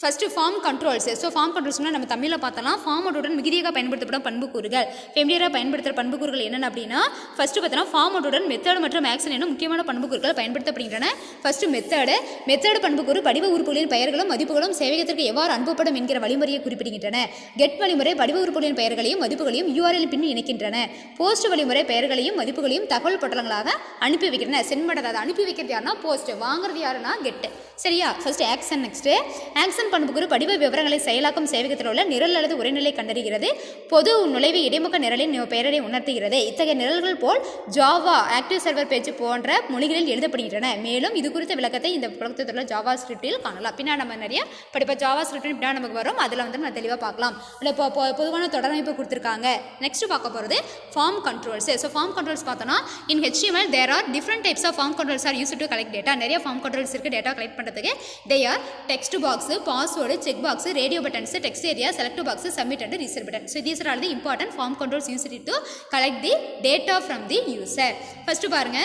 first form controls. So form கண்ட்ரோல்ஸ்னால் நம்ம தமிழில் பார்த்தலாம் ஃபார்மோடுடன் மிகுதியாக பயன்படுத்தப்படும் பண்புக்கூறுகள். ஃபெமிலியராக பயன்படுத்துகிற பண்புக்கூறுகள் என்னென்ன அப்படின்னா ஃபஸ்ட்டு பார்த்தோன்னா ஃபார்மோடுடன் மெத்தட் மற்றும் ஆக்ஷன் என்னும் முக்கியமான பண்புக்கூறுகள் பயன்படுத்தப்படுகின்றன. ஃபஸ்ட்டு மெத்தடு பண்புக்கூறு படிவ உறுப்புகளின் பெயர்களும் மதிப்புகளும் சேவையகத்திற்கு எவ்வாறு அனுப்பப்படும் என்கிற வழிமுறையை குறிப்பிடுகின்றன. கெட் வழிமுறை படிவ உறுப்புகளின் பெயர்களையும் மதிப்புகளையும் URL பின் இணைக்கின்றன. போஸ்ட் வழிமுறை பெயர்களையும் மதிப்புகளையும் தகவல் பட்டலங்களாக அனுப்பி வைக்கின்றன. சென்ட் பண்ணுறது, அதை அனுப்பி வைக்கிறது யாருன்னா போஸ்ட், வாங்குறது யாருன்னா கெட்டு. சரியா? First action. நெக்ஸ்ட்டு ஆக்ஷன் பண்புக்கூறு படிவ விவரங்களை செயலாக்கும் சேவகத்தில் உள்ள நிரல் அல்லது உரைநிலை கண்டறிகிறது. பொது நுழைவு இடைமுக நிரலின் பெயரை உணர்த்துகிறது. இத்தகைய நிரல்கள் போல் ஜாவா, ஆக்டிவ் சர்வர் பேஜ் போன்ற மொழிகளில் எழுதப்படுகின்றன. மேலும் இது குறித்த விளக்கத்தை இந்த புத்தகத்தில் உள்ள ஜாவா ஸ்கிரிப்டில் காணலாம். பின்னாடி நம்ம நிறைய படிப்போம். ஜாவா ஸ்கிரிப்ட் பின்னாடி நமக்கு வரும், அதில் வந்து நம்ம தெளிவாக பார்க்கலாம். இப்போ பொதுவான தொடரமைப்பு கொடுத்துருக்காங்க. நெக்ஸ்ட் பார்க்க போகிறது form controls. So form controls பார்த்தோன்னா in HTML there are different types of form controls are used to collect data. நிறைய ஃபார்ம் கண்ட்ரோல்ஸ் இருக்குது டேட்டா கலெக்ட் பண்ணுறதுக்கு. they are text box, password, check box, radio buttons, text area, select box, submit and reset button. So these are all the important form controls used to collect the data from the user. First பாருங்க,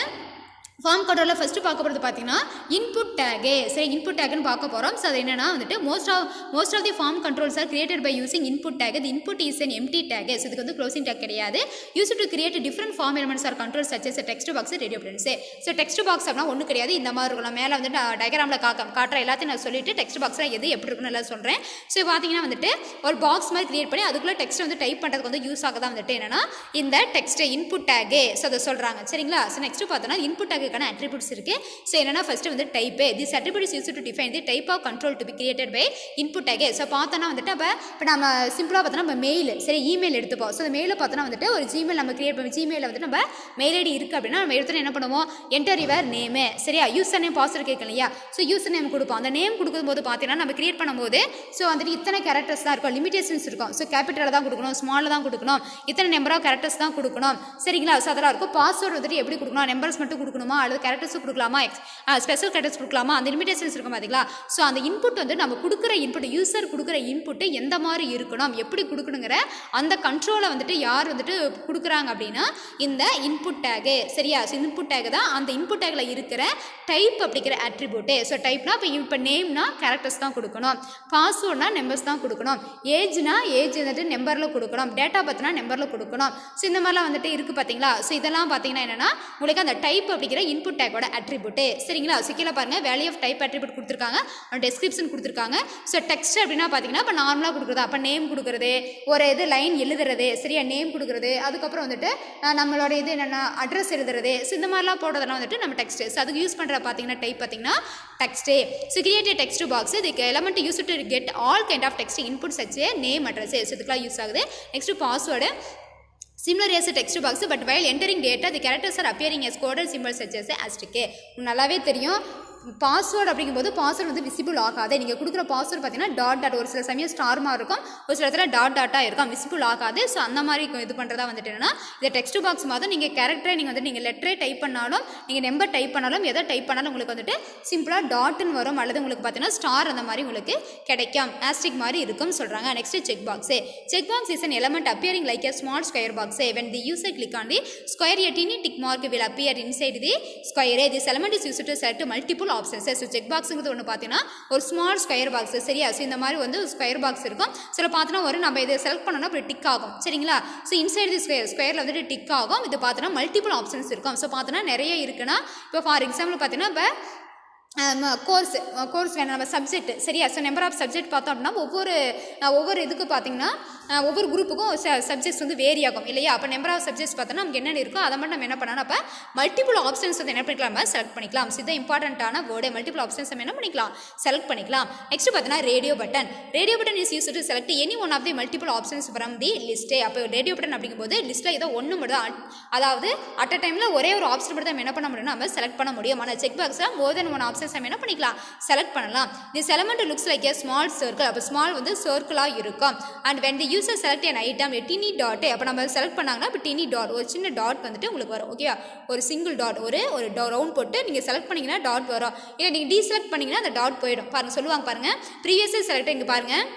form கண்ட்ரோலில் first பார்க்க போகிறது பார்த்தீங்கன்னா input tag. சரி, input டேக்குன்னு பார்க்க போகிறோம். So அது என்னென்னா வந்துட்டு most of the form controls are created by using input tag. The input is an empty tag. So இதுக்கு வந்து க்ளோசிங் டேக் கிடையாது. Use to create different form elements or controls such as text box, radio buttons. So text box அப்படின்னா ஒன்றும் கிடையாது, இந்த மாதிரி இருக்கும். மேலே வந்துட்டு டயக்ராமில் காட்டுற எல்லாத்தையும் நான் சொல்லிட்டு டெக்ஸ்ட் பாக்ஸில் எது எப்படி இருக்குன்னு எல்லாம் சொல்கிறேன். ஸோ பார்த்தீங்கன்னா வந்துட்டு ஒரு பாக்ஸ் மாதிரி கிரியேட் பண்ணி அதுக்குள்ளே டெக்ஸ்ட் வந்து டைப் பண்ணுறதுக்கு வந்து யூஸ் ஆக தான் வந்துட்டு என்னன்னா இந்த டெக்ஸ்ட் இன்புட் டேகு. ஸோ அதை சொல்கிறாங்க. சரிங்களா? ஸோ நெக்ஸ்ட் பார்த்தோன்னா இன்புட் டேக்குக்கான அட்ரிபியூட்ஸ் இருக்குது. So என்னன்னா first வந்து type. This attribute is used to define the type of control to be created by input tag. So பார்த்தோன்னா வந்துட்டு இப்போ நம்ம சிம்பிளாக பார்த்தோன்னா நம்ம மெயில், சரி இமெயில் எடுத்துப்போம். ஸோ அந்த மெயிலில் பார்த்தோன்னா வந்துட்டு ஒரு ஜிமெயில் நம்ம கிரியேட் பண்ணி ஜிமெயிலில் வந்துட்டு நம்ம மெயில் ஐடி இருக்குது அப்படின்னா நம்ம எடுத்து என்ன பண்ணுவோம், என்டர் யுவர் நேமு. சரியா? யூசர் நேம் பாஸ்வேர்டு கேட்கலாம் இல்லையா? ஸோ யூசர் நேம் கொடுப்போம். அந்த நேம் கொடுக்கும்போது பார்த்தீங்கன்னா நம்ம கிரியேட் பண்ணும்போது ஸோ வந்துட்டு இத்தனை கேரக்டர்ஸ் தான் இருக்கும், லிமிடேஷன்ஸ் இருக்கும். ஸோ கேபிட்டலில் தான் கொடுக்கணும், ஸ்மாலில் தான் கொடுக்கணும், இத்தனை நம்பர் ஆஃப் கேரக்டர்ஸ் தான் கொடுக்கணும். சரிங்களா? ஸோ அதெல்லாம் இருக்கும். பாஸ்வேர்டு வந்துட்டு எப்படி கொடுக்கணும், நம்பர்ஸ் மட்டும் கொடுக்கணுமா அல்லது கேரக்டர்ஸ் கொடுக்கலாமா, ஸ்பெஷல் கேரக்டர்ஸ் கொடுக்கலாமா, அந்த லிமிடேஷன்ஸ் இருக்கும் பார்த்தீங்களா? ஸோ அந்த இன்புட் வந்து நம்ம கொடுக்குற இன்புட், யூசர் கொடுக்குற இன்புட்டு எந்த மாதிரி இருக்கணும், எப்படி கொடுக்கணுங்கிற அந்த கண்ட்ரோலை வந்துட்டு யார் வந்துட்டு கொடுக்குறாங்க அப்படின்னா இந்த இன்புட் டேகு. சரியா? ஸோ இன்புட் டேக் தான் அந்த இன்புட் டேக்கில் இருக்கிற டைப் அப்படிங்கிற அட்ரிபியூட்டு. ஸோ டைப்னா இப்போ நேம்னா கேரக்டர்ஸ் தான் கொடுக்கணும், பாஸ்வேர்ட்னா நம்பர்ஸ் தான் கொடுக்கணும், ஏஜ்னா ஏஜ் வந்துட்டு நம்பரில் கொடுக்கணும், டேட்டா பற்றினா நம்பரில் கொடுக்கணும். ஸோ இந்த மாதிரிலாம் வந்துட்டு இருக்குது பார்த்தீங்களா? ஸோ இதெல்லாம் பார்த்தீங்கன்னா என்னென்னா உங்களுக்கு அந்த டைப் அப்படிங்கிற இன்புட் டேக்கோட அட்ரிபியூட் சரிங்களா. ஸோ கீழே பாருங்கள் வேல்யூ ஆஃப் டைப் அட்ரிபியூட் கொடுத்துருக்காங்க, டெஸ்கிரிப்ஷன் கொடுத்துருக்காங்க. ஸோ டெக்ஸ்ட் அப்படின்னா பார்த்தீங்கன்னா இப்போ நார்மலாக கொடுக்குறது, அப்போ நேம் கொடுக்குறது, ஒரு இது லைன் எழுதுறது சரியா, நேம் கொடுக்குறது, அதுக்கப்புறம் வந்துட்டு நம்மளோட இது என்னென்னா அட்ரஸ் எழுதுறது. ஸோ இந்த மாதிரிலாம் போடுறதுலாம் வந்துட்டு நம்ம டெக்ஸ்ட். ஸோ அதுக்கு யூஸ் பண்ணுற பார்த்தீங்கன்னா டைப் பார்த்தீங்கன்னா text. So create text box, இதுக்கு element use to get all kind of text input such name address. So இதுக்கெல்லாம் யூஸ் ஆகுது. Next password similar as a text box, but while entering data the characters are appearing as coded symbols such as asterisk. நல்லாவே தெரியும் password அப்படிங்கும்போது password வந்து visible ஆகாது. நீங்கள் கொடுக்குற பாஸ்வேர்டு பார்த்தீங்கன்னா டாட் ஒரு சில சமயம் ஸ்டார்மாக இருக்கும், ஒரு சில இடத்துல டாட்டாக இருக்கும், விசிபிள் ஆகாது. ஸோ அந்த மாதிரி இது பண்ணுறதா வந்துட்டு என்னன்னா இந்த டெக்ஸ்ட் பாக்ஸ் மாதிரி நீங்கள் கேரக்டரை நீங்கள் வந்து நீங்கள் லெட்டரே டைப் பண்ணாலும் நீங்கள் நம்பர் டைப் பண்ணாலும் எதை டைப் பண்ணாலும் உங்களுக்கு வந்துட்டு சிம்பிளாக டாட்னு வரும், அல்லது உங்களுக்கு பார்த்தீங்கன்னா ஸ்டார் அந்த மாதிரி உங்களுக்கு கிடைக்கும், ஆஸ்டிக் மாதிரி இருக்கும்னு சொல்கிறாங்க. Next check box. Check box is an element appearing like a small square box. When the user click on the square, a tiny tick mark will appear inside the square. This element is used to select multiple options. So check பாக்ஸுங்கிறது ஒன்று பார்த்தீங்கன்னா ஒரு small square box சரியா. So இந்த மாதிரி வந்து ஒரு square box இருக்கும். சில பார்த்தோன்னா ஒரு நம்ம இதை செலக்ட் பண்ணோம்னா அப்படி டிக் ஆகும் சரிங்களா. ஸோ இன்சைட் தி ஸ்கொயரில் வந்துட்டு டிக் ஆகும். இது பார்த்தோன்னா மல்டிபிள் ஆப்ஷன்ஸ் இருக்கும். ஸோ பார்த்தோன்னா நிறைய இருக்குன்னா இப்போ ஃபார் எக்ஸாம்பிள் பார்த்தீங்கன்னா இப்போ கோர்ஸ் வேணும் நம்ம சப்ஜெக்ட் சரியா. ஸோ நம்பர் ஆஃப் சப்ஜெக்ட் பார்த்தோம் அப்படின்னா ஒவ்வொரு இதுக்கு பார்த்தீங்கன்னா ஒவ்வொரு குரூப்புக்கும் சப்ஜெக்ட்ஸ் வந்து வேரி ஆகும் இல்லையா. அப்போ நம்பர் ஆஃப் சப்ஜெக்ட்ஸ் பார்த்தோன்னா நமக்கு என்னென்ன இருக்கோ அதை மட்டும் நம்ம என்ன பண்ணணும், அப்போ மல்டிபிள் ஆப்ஷன்ஸ் வந்து என்ன பண்ணிக்கலாம், நம்ம செலக்ட் பண்ணிக்கலாம். ஸோ இது இம்பார்ட்டண்ட்டான வேர்டு, மல்டிபிள் ஆப்ஷன்ஸ் நம்ம என்ன பண்ணிக்கலாம், செலக்ட் பண்ணிக்கலாம். நெக்ஸ்ட் பார்த்தீங்கன்னா radio button. Radio button is use to select any one of the multiple options from the லிஸ்ட்டே. அப்போ ரேடியோ பட்டன் அப்படிங்கும்போது லிஸ்ட்டில் ஏதோ ஒன்று மட்டும், அதாவது அட் அ டைமில் ஒரே ஒரு ஆப்ஷன் மட்டும் நம்ம என்ன பண்ண முடியும், நம்ம செலக்ட் பண்ண முடியும். ஆனால் செக் பாக்ஸில் மோர் தென் ஒன் ஆப்ஷன்ஸ் நம்ம என்ன பண்ணிக்கலாம், செலக்ட் பண்ணலாம். This element looks like A small circle. அப்போ ஸ்மால் வந்து சர்க்கிளாக இருக்கும். And when the user select an item teeny dot, அப்போ நம்ம செலக்ட் பண்ணாங்கன்னா இப்போ டீனி டாட் ஒரு சின்ன டாட் வந்துட்டு உங்களுக்கு வரும் ஓகேவா. ஒரு சிங்கிள் டாட் ஒரு ரவுண்ட் போட்டு நீங்கள் செலக்ட் பண்ணிங்கன்னா டாட் வரும். இல்லை நீங்கள் டீசெலக்ட் பண்ணிங்கன்னா அந்த டாட் போயிடும். பாருங்கள் சொல்லுவாங்க பாருங்கள் ப்ரீவியஸாக செலக்ட். இங்கே பாருங்கள்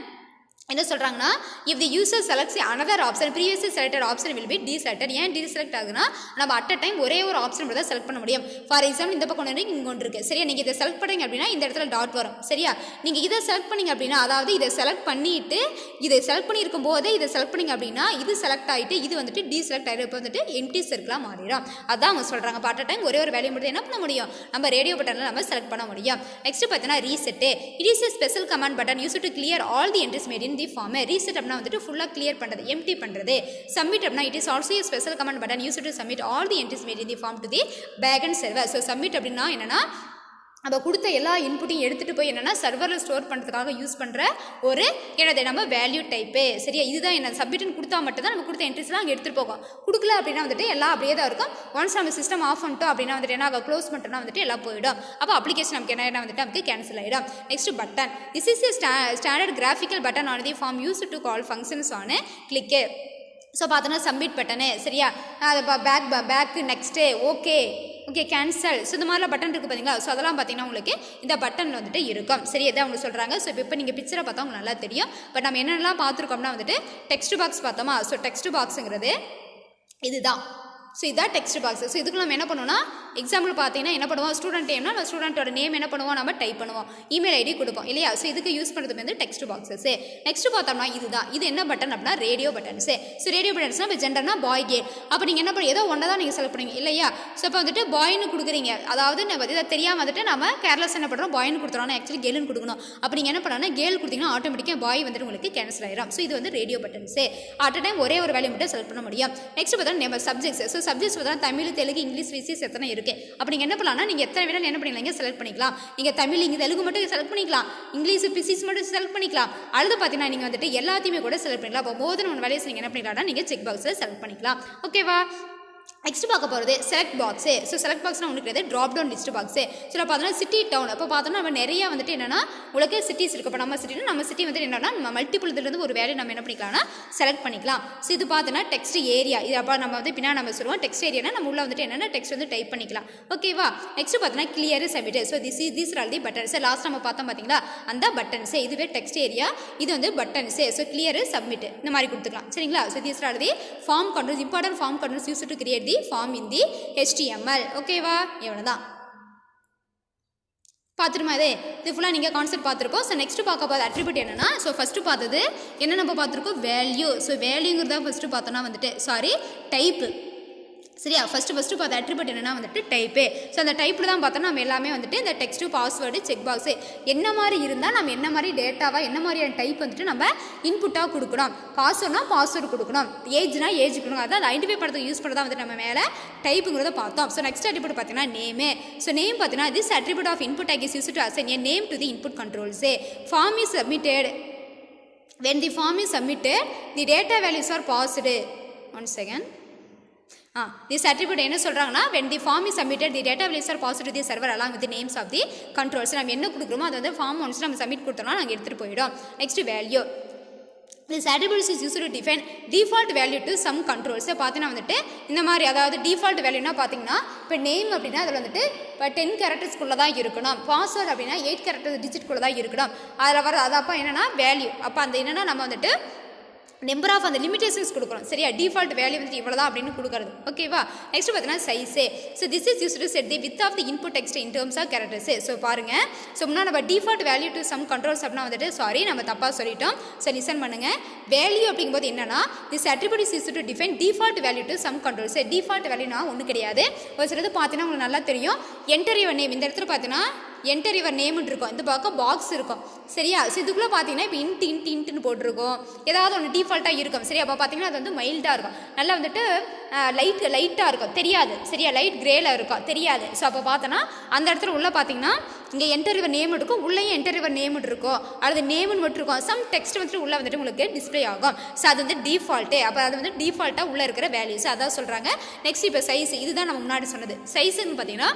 என்ன சொல்கிறாங்கன்னா if the user selects another option previously selected option will be deselected. ஏன் டீசெலக்ட் ஆகுதுன்னா நம்ம அட் அ டைம் ஒரே ஒரு ஆப்ஷன் மட்டும் தான் செலக்ட் பண்ண முடியும். ஃபார் எக்ஸாம்பிள் இந்த பக்கம் ஒன்று இங்கே ஒன்று இருக்குது சரியா. நீங்கள் இதை செலக்ட் பண்ணுறீங்க அப்படின்னா இந்த இடத்துல டாட் வரும் சரியா. நீங்கள் இதை செலக்ட் பண்ணிங்க அப்படின்னா, அதாவது இதை செலக்ட் பண்ணிவிட்டு இதை செலக்ட் பண்ணியிருக்கும் போதே இதை செலக்ட் பண்ணிங்க அப்படின்னா இது செலக்ட் ஆகிட்டு இது வந்துட்டு டீசெலக்ட் ஆகிடும். இப்போ வந்துட்டு எம்டி சர்க்கிளாக மாறிடும். அதான் அவங்க சொல்கிறாங்க. அட் அ டைம் ஒரே ஒரு வேல்யூ மட்டும் என்ன பண்ண முடியும், நம்ம ரேடியோ பட்டனில் நம்ம செலக்ட் பண்ண முடியும். நெக்ஸ்ட் பார்த்தீங்கன்னா reset. It is a special command button used to clear all the entries made in the form. Reset அப்படின்னா வந்துட்டு ஃபுல்லாக கிளியர் பண்ணுறது, எம்டி பண்ணுறது. சப்மிட் அப்படின்னா it is also a special command button used to submit all the entries made in the form to the backend server. So submit அப்படின்னா என்னென்னா நம்ம கொடுத்த எல்லா இன்புட்டையும் எடுத்துகிட்டு போய் என்னென்னா சர்வரில் ஸ்டோர் பண்ணுறதுக்காக யூஸ் பண்ணுற ஒரு என்னது நம்ம வேல்யூ டைப்பு சரியா. இதுதான் என்ன சப்மிட்னு கொடுத்தா மட்டும் தான் நம்ம கொடுத்த என்ட்ரிஸ்லாம் அங்கே எடுத்துகிட்டு போகும். கொடுக்கல அப்படின்னா வந்துட்டு எல்லாம் அப்படியே தான் இருக்கும். ஒன்ஸ் நம்ம சிஸ்டம் ஆஃப் பண்ணிட்டோம் அப்படின்னா வந்துட்டு என்ன ஆகும், க்ளோஸ் பண்ணிட்டோம்னா வந்துட்டு எல்லாம் போயிடும். அப்போ அப்ளிகேஷன் நமக்கு என்ன வந்துட்டு நமக்கு கேன்சல் ஆகிடும். Next button. This is a standard graphical button on the form use to call functions on click. So பார்த்தோன்னா சப்மிட் பட்டனு சரியா, அது back next okay cancel. So இந்த மாதிரிலாம் பட்டன் இருக்குது பார்த்தீங்களா. ஸோ அதெல்லாம் பார்த்தீங்கன்னா உங்களுக்கு இந்த பட்டன் வந்துட்டு இருக்கும் சரி. இதான் அவங்க சொல்கிறாங்க. ஸோ இப்போ நீங்கள் பிக்சரை பார்த்தா உங்களுக்கு நல்லா தெரியும். பட் நம்ம என்னென்னலாம் பார்த்துருக்கோம்னா வந்துட்டு டெக்ஸ்ட் பாக்ஸ் பார்த்தோமா. ஸோ டெக்ஸ்ட் பாக்ஸுங்கிறது இதுதான். ஸோ இதான் டெக்ஸ்ட் பாக்ஸ். ஸோ இதுக்கு நம்ம என்ன பண்ணுவோம்னா எக்ஸாம்பிள் பார்த்தீங்கன்னா என்ன பண்ணுவோம், ஸ்டூடெண்ட் நேம்னா நம்ம ஸ்டூடெண்ட்டோட நேம் என்ன பண்ணுவோம், நம்ம டைப் பண்ணுவோம், இமெயில் ஐடி கொடுப்போம் இல்லையா. ஸோ இதுக்கு யூஸ் பண்ணுறது வந்து டெக்ஸ்ட் பாக்ஸஸ். நெக்ஸ்ட் பார்த்தோம்னா இதுதான். இது என்ன பட்டன் அப்படின்னா ரேடியோ பட்டன்ஸு. ஸோ ரேடியோ பட்டன்ஸ்னால் இப்போ ஜெண்டர்னா பாய் கேர்ள். அப்போ நீங்கள் என்ன பண்ணி ஏதோ ஒன்றை தான் நீங்கள் செலக்ட் பண்ணுவீங்க இல்லையா. ஸோ இப்போ வந்துட்டு பாய்னு கொடுக்குறீங்க, அதாவது நம்ம இதை தெரியாமல் வந்துட்டு நம்ம கேர்லெஸ் என்ன பண்ணுறோம், பாய்னு கொடுத்துறோம், ஆக்சுவலி கேர்ள்னு கொடுக்கணும். அப்போ நீங்கள் என்ன பண்ணால் கேர்ள் கொடுத்தீங்கன்னா ஆட்டோமேட்டிக்காக பாய் வந்துட்டு உங்களுக்கு கேன்சல் ஆகிடும். ஸோ இது வந்து radio buttons. At a time ஒரே ஒரு வேல்யூ மட்டும் செலக்ட் பண்ண முடியும். நெக்ஸ்ட் பார்த்தா நம்ம சப்ஜெக்ட்ஸ். ஸோ சப்ஜெக்ட்ஸ் பார்த்தா தமிழ், தெலுங்கு, இங்கிலீஷ், விசிஸ் எத்தனை இருக்குது. அப்போ நீங்கள் என்ன பண்ணலாம்னா நீங்கள் எத்தனை வேணாலும் என்ன பண்ணிக்கலாம், செலக்ட் பண்ணிக்கலாம். நீங்கள் தமிழ் இங்கே தெலுங்கு மட்டும் செலக்ட் பண்ணிக்கலாம், இங்கிலீஷ் பிசிக்ஸ் மட்டும் செலக்ட் பண்ணிக்கலாம். அடுத்து பார்த்தீங்கன்னா நீங்கள் வந்துட்டு எல்லாத்தையுமே கூட செலக்ட் பண்ணிக்கலாம். அப்போ மோர் தென் ஒன் வேல்யூஸ் நீங்கள் என்ன பண்ணிக்கலாம்னா நீங்கள் செக் பாக்ஸில் செலக்ட் பண்ணிக்கலாம். ஓகேவா. நெக்ஸ்ட் பார்க்க போகிறது செலக்ட் பாக்ஸு. ஸோ செலக்ட் பாக்ஸ்னால் உங்களுக்கு drop down list box. So பார்த்தோன்னா சிட்டி டவுன். அப்போ பார்த்தோன்னா நம்ம நிறையா வந்துட்டு என்னென்னா உங்களுக்கு சிட்டிஸ் இருக்குது. இப்போ நம்ம சிட்டி வந்துட்டு என்னென்னா நம்ம மல்டிபிள் இதுலேருந்து ஒரு வேல்யூ நம்ம என்ன பண்ணிக்கலாம்னா செலக்ட் பண்ணிக்கலாம். ஸோ இது பார்த்தோன்னா டெக்ஸ்ட் ஏரியா. இது அப்போ நம்ம வந்து பின்னா நம்ம சொல்லுவோம் டெக்ஸ்ட் ஏரியானா நம்ம உள்ள வந்துட்டு என்னென்ன டெக்ஸ்ட் வந்து டைப் பண்ணிக்கலாம். ஓகேவா. நெக்ஸ்ட் பார்த்தோன்னா clear submit. So these are the buttons. Last நம்ம பார்த்தோம் பார்த்தீங்களா அந்த பட்டன்ஸு. இதுவே டெக்ஸ்ட் ஏரியா, இது வந்து பட்டன்ஸு. ஸோ கிளியர் சப்மிட் இந்த மாதிரி கொடுத்துக்கலாம் சரிங்களா. So these are the form controls, important form controls use to create the form in the HTML. ஓகேவா. எவ்வளோதான் பார்த்துருமா. இது ஃபுல்லாக நீங்கள் கான்செப்ட் பார்த்துருப்போம். ஸோ நெக்ஸ்ட் பார்க்க போகிறது அட்ரிபியூட் என்னென்னா, ஸோ ஃபஸ்ட்டு பார்த்தது என்ன நம்ம பார்த்துருக்கோம், வேல்யூ. ஸோ வேல்யூங்கிறத ஃபஸ்ட்டு பார்த்தோன்னா வந்துட்டு டைப்பு சரியா. ஃபஸ்ட்டு பார்த்த அட்ரிபியூட் என்னென்னா வந்துட்டு டைப்பு. ஸோ அந்த டைப்பில் தான் பார்த்தோன்னா நம்ம எல்லாமே வந்துட்டு இந்த டெக்ஸ்ட்டு, பாஸ்வேர்டு, செக் பாக்ஸு என்ன மாதிரி இருந்தால் நம்ம என்ன மாதிரி டேட்டாவாக என்ன மாதிரியான டைப் வந்துட்டு நம்ம இன்புட்டாக கொடுக்கணும். பாஸ்வேர்ட்னா பாஸ்வேர்டு கொடுக்கணும், ஏஜ்னா ஏஜ் கொடுக்கணும். அதான் ஐடென்டிஃபை பண்ணுறதுக்கு யூஸ் பண்ணுறதா வந்துட்டு நம்ம மேலே டைப்புங்கிறத பார்த்தோம். ஸோ நெக்ஸ்ட் அட்ரிபியூட் பார்த்தீங்கன்னா நேமு. ஸோ நேம் பார்த்தீங்கன்னா this attribute of input tag is used to assign a name to the input controls. Form is submitted. When the form is submitted, the data values are passed. One second. This attribute என்ன சொல்றாங்கன்னா when the form is submitted the data values are passed to the server along with the names of the controls. நம்ம என்ன கொடுக்குறோமோ அது வந்து form once நம்ம submit கொடுத்தோம்னா நாங்கள் எடுத்துகிட்டு போயிடும். Next value. This attribute is used to define default value to some controls. பார்த்தீங்கன்னா வந்துட்டு இந்த மாதிரி அதாவது டிஃபால்ட் வேல்யூனா பார்த்தீங்கன்னா இப்போ நேம் அப்படின்னா அதில் வந்துட்டு இப்போ 10 கேரக்டர்ஸ்குள்ளே தான் இருக்கணும். பாஸ்வேர்டு அப்படின்னா 8 கேரக்டர் டிஜிட்குள்ளே தான் இருக்கணும். அதில் வர அது அப்போ என்னென்னா வேல்யூ. அப்போ அந்த என்னென்னா நம்ம வந்துட்டு நம்பர் ஆஃப் அந்த லிமிடேஷன்ஸ் கொடுக்கணும். சரியா. டிஃபால்ட் வேல்யூ வந்து இவ்வளோ தான் அப்படின்னு கொடுக்குறது. ஓகேவா. நெக்ஸ்ட் பார்த்தீங்கன்னா சைஸே. So this is use to set the width of the input text in terms of கேரக்டர்ஸே. ஸோ பாருங்கள். ஸோ முன்னாடி நம்ம default value to some controls அப்படின்னா வந்துட்டு சாரி நம்ம தப்பாக சொல்லிட்டோம். ஸோ லிசன் பண்ணுங்கள். வேல்யூ அப்படிங்கும்போது என்னன்னா this attribute is use to define default value to some controls. Default வேல்யூனா ஒன்றும் கிடையாது. ஒரு சிலது பார்த்தீங்கன்னா உங்களுக்கு நல்லா தெரியும். Enter your name. இந்த இடத்துல பார்த்தீங்கன்னா என்டர் யுவர் நேம்னு இருக்கும். இந்த பக்கம் பாக்ஸ் இருக்கும். சரியா. ஸோ இதுக்குள்ளே பார்த்தீங்கன்னா இப்போ இன்ட்டுன்னு போட்டிருக்கோம். ஏதாவது ஒன்று டிஃபால்ட்டாக இருக்கும். சரியா. அப்போ பார்த்தீங்கன்னா அது வந்து மைல்டாக இருக்கும். நல்லா வந்துட்டு லைட்டாக இருக்கும் தெரியாது. சரியா. லைட் கிரேல இருக்கும் தெரியாது. ஸோ அப்போ பார்த்தோன்னா அந்த இடத்துல உள்ளே பார்த்தீங்கன்னா இங்கே என்டர் யுவர் நேம் இருக்கும். உள்ளேயும் என்டர் யுவர் நேம் இருக்கும். அது நேம்னு மட்டும் இருக்கும். சம் டெக்ஸ்ட் வந்துட்டு உள்ளே வந்துட்டு உங்களுக்கு டிஸ்பிளே ஆகும். ஸோ அது வந்து டிஃபால்ட்டு. அப்போ அது வந்து டிஃபால்ட்டாக உள்ளே இருக்கிற வேல்யூஸ் அதான் சொல்கிறாங்க. நெக்ஸ்ட் இப்போ சைஸ். இதுதான் நம்ம முன்னாடி சொன்னது. சைஸுன்னு பார்த்தீங்கன்னா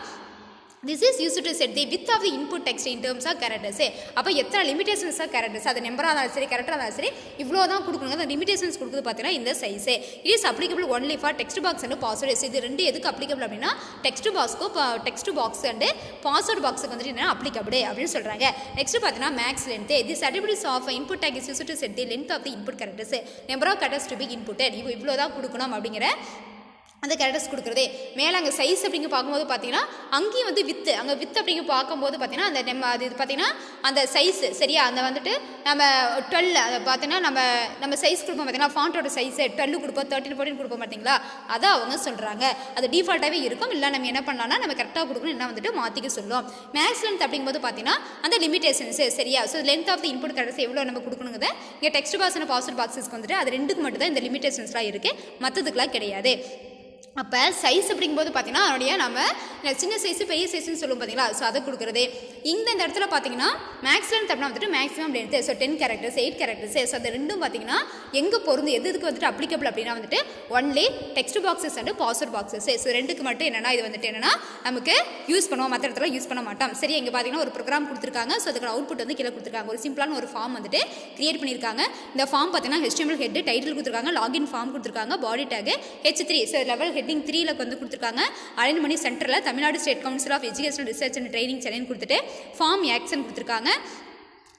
this is used to set the width of the input text in terms of characters. அப்போ எத்தனை லிமிடேஷன்ஸ் ஆஃப் கேரக்டர்ஸ் அது நம்பராக இருந்தாலும் சரி கேரக்டராக இருந்தாலும் சரி இவ்வளோ தான் கொடுக்கணுங்க. அந்த லிமிடேஷன்ஸ் கொடுக்குது பார்த்தீங்கன்னா இந்த சைஸே. It is applicable only for text box and passwords. இது ரெண்டு எதுக்கு அப்ளிகபிள் அப்படின்னா டெக்ஸ்ட் பாக்ஸ் அண்ட் பாஸ்வேர்ட் பாக்ஸுக்கு வந்துட்டு என்ன அப்ளிகபிள் அப்படின்னு சொல்கிறாங்க. நெக்ஸ்ட் பார்த்தீங்கன்னா max length. This attributes of input tag is used to set the length of the input characters. Number of characters to be inputted. இவ்வளோ தான் கொடுக்கணும் அப்படிங்கிற அந்த கேரக்டர்ஸ் கொடுக்குறதே. மேலே அங்கே சைஸ் அப்படிங்க பார்க்கும்போது பார்த்தீங்கன்னா அங்கேயும் வந்து வித்து அங்கே வித் அப்படிங்க பார்க்கும்போது பார்த்தீங்கன்னா அந்த நம்ம அது இது பார்த்தீங்கன்னா அந்த சைஸு சரியா. அந்த வந்துட்டு நம்ம 12 அதை பார்த்தீங்கன்னா நம்ம சைஸ் கொடுப்போம் பார்த்தீங்கன்னா ஃபாண்ட்டோட சைஸு 12 கொடுப்போம் 13 14 கொடுப்போம் பார்த்தீங்களா. அதான் அவங்க சொல்கிறாங்க. அது டிஃபால்ட்டாகவே இருக்கும். இல்லை நம்ம என்ன பண்ணலாம்னா நம்ம கரெக்டாக கொடுக்கணும் என்ன வந்துட்டு மாற்றிக்க சொல்லுவோம். மேக்ஸ் லென்த் அப்படிங்கும்போது பார்த்தீங்கன்னா அந்த லிமிடேஷன்ஸு சரியா. So length of the input characters எவ்வளோ நம்ம கொடுக்கணுங்கிறத இங்கே டெக்ஸ்ட் பாக்ஸ் அண்ட் பாஸ்வேர்ட் பாக்ஸஸ்க்கு வந்துட்டு அது ரெண்டுக்கு மட்டும் தான் இந்த லிமிடேஷன்ஸ்லாம் இருக்குது. மற்றதுக்கெலாம் கிடையாது. அப்போ சைஸ் அப்படிங்கும்போது பார்த்தீங்கன்னா அதனுடைய நம்ம சின்ன சைஸு பெரிய சைஸ்ன்னு சொல்லுவோம் பார்த்தீங்களா. ஸோ அதை கொடுக்குறது. இந்த இடத்துல பார்த்தீங்கன்னா மேக்ஸ் லென்த் அப்படின்னா வந்துட்டு maximum length. So 10 characters 8 characters. So அது ரெண்டும் பார்த்தீங்கன்னா எங்கே பொருந்து எதுக்கு வந்துட்டு அப்ளிகபிள் அப்படின்னா வந்துட்டு only text boxes and password boxes. So ரெண்டுக்கு மட்டும் என்னென்னா இது வந்துட்டு என்னென்னா நமக்கு யூஸ் பண்ணுவோம். மற்ற இடத்துல யூஸ் பண்ண மாட்டோம். சரி. இங்கே பார்த்தீங்கன்னா ஒரு ப்ரோக்ராம் கொடுத்துருக்காங்க. ஸோ அதுக்கு அவுட்புட் வந்து கீழே கொடுத்துருக்காங்க. ஒரு சிம்பிளான ஒரு ஃபார்ம் வந்துட்டு கிரியேட் பண்ணியிருக்காங்க. இந்த ஃபார்ம் பார்த்தீங்கன்னா HTML ஹெட் டைட்டில் கொடுத்துருக்காங்க. லாகின் ஃபார்ம் கொடுத்துருக்காங்க. Body tag H3. So level heading 3ல வந்து கொடுத்துருக்காங்க. அலைன் பண்ணி சென்டரில் Tamil Nadu state council of educational research and training சென்னைன்னு கொடுத்துட்டு ஃபார்ம் ஆக்ஷன் கொடுத்துருக்காங்க.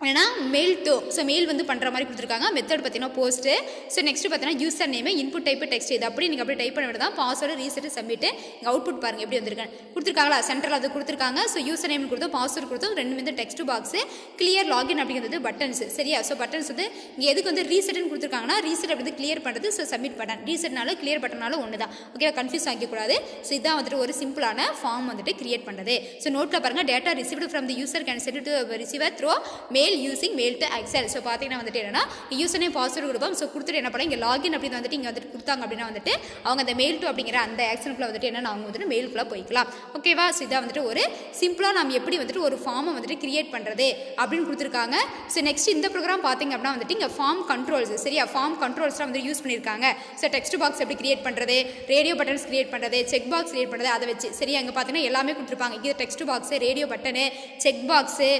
ஏன்னா மெயில் டு. ஸோ மெயில் வந்து பண்ணுற மாதிரி கொடுத்துருக்காங்க. மெத்தட் பார்த்தீங்கன்னா போஸ்ட்டு. ஸோ நெக்ஸ்ட் பார்த்தீங்கன்னா user name input type text. இது அப்படி நீங்கள் அப்படி டைப் பண்ண விட தான் பாஸ்வேர்டு ரீசெட் சப்மிட்டு. இங்கே அவுட்புட் பாருங்கள் எப்படி வந்திருக்கேன் கொடுத்துருக்காங்களா. சென்டரில் அது கொடுத்துருக்காங்க. ஸோ யூசர் நேம் கொடுத்தோம் பாஸ்வேர்டு கொடுத்தோம். ரெண்டு வந்து டெக்ஸ்ட் பாக்ஸு கிளியர் லாகின் அப்படிங்கிறது பட்டன்ஸ் சரியா. ஸோ பட்டன்ஸ் வந்து இங்கே எதுக்கு வந்து ரீசெட்னு கொடுத்துருக்காங்கன்னா ரீசெட் அப்படி கிளியர் பண்ணுறது. So submit button. ரீசெட்னாலும் கிளியர் பட்டனாலும் ஒன்று தான். ஓகே. கன்ஃபியூஸ் ஆகிக்கூடாது. ஸோ இதான் வந்துட்டு ஒரு சிம்பிளான ஃபார்ம் வந்துட்டு கிரியேட் பண்ணுறது. ஸோ நோட்டில் பாருங்கள் data received from the user can sent to receiver through mail using mail to excel. So பார்த்தீங்கன்னா வந்துட்டு என்னன்னா யூசர் நேம் பாஸ்வேர்டு கொடுப்போம். ஸோ கொடுத்துட்டு என்ன பண்ணலாம் இங்கே லாகின் அப்படின்னு வந்துட்டு இங்கே வந்துட்டு கொடுத்தாங்க அப்படின்னா வந்துட்டு அவங்க அந்த மெயில் டு அப்படிங்கிற அந்த ஆக்ஷனுக்குள்ள வந்துட்டு என்னன்னா அவங்க வந்துட்டு மெயிலுக்குள்ளே போய்க்கலாம். ஓகேவா. ஸோ இதான் வந்துட்டு ஒரு சிம்பிளாக நம்ம எப்படி வந்துட்டு ஒரு ஃபார்மை வந்துட்டு கிரியேட் பண்ணுறது அப்படின்னு கொடுத்துருக்காங்க. ஸோ நெக்ஸ்ட் இந்த ப்ரோக்ராம் பார்த்தீங்க அப்படின்னா வந்துட்டு இங்கே ஃபார்ம் கண்ட்ரோல்ஸ் சரியா. ஃபார்ம் கண்ட்ரோல்ஸ்லாம் வந்து யூஸ் பண்ணியிருக்காங்க. ஸோ டெக்ஸ்ட் பாக்ஸ் எப்படி கிரியேட் பண்ணுறது, ரேடியோ பட்டன்ஸ் கிரியேட் பண்ணுறது, செக் பாக்ஸ் கிரியேட் பண்ணுறது அதை வச்சு சரியா. இங்கே பார்த்தீங்கன்னா எல்லாமே கொடுத்துருப்பாங்க. இது text box, radio button, check box,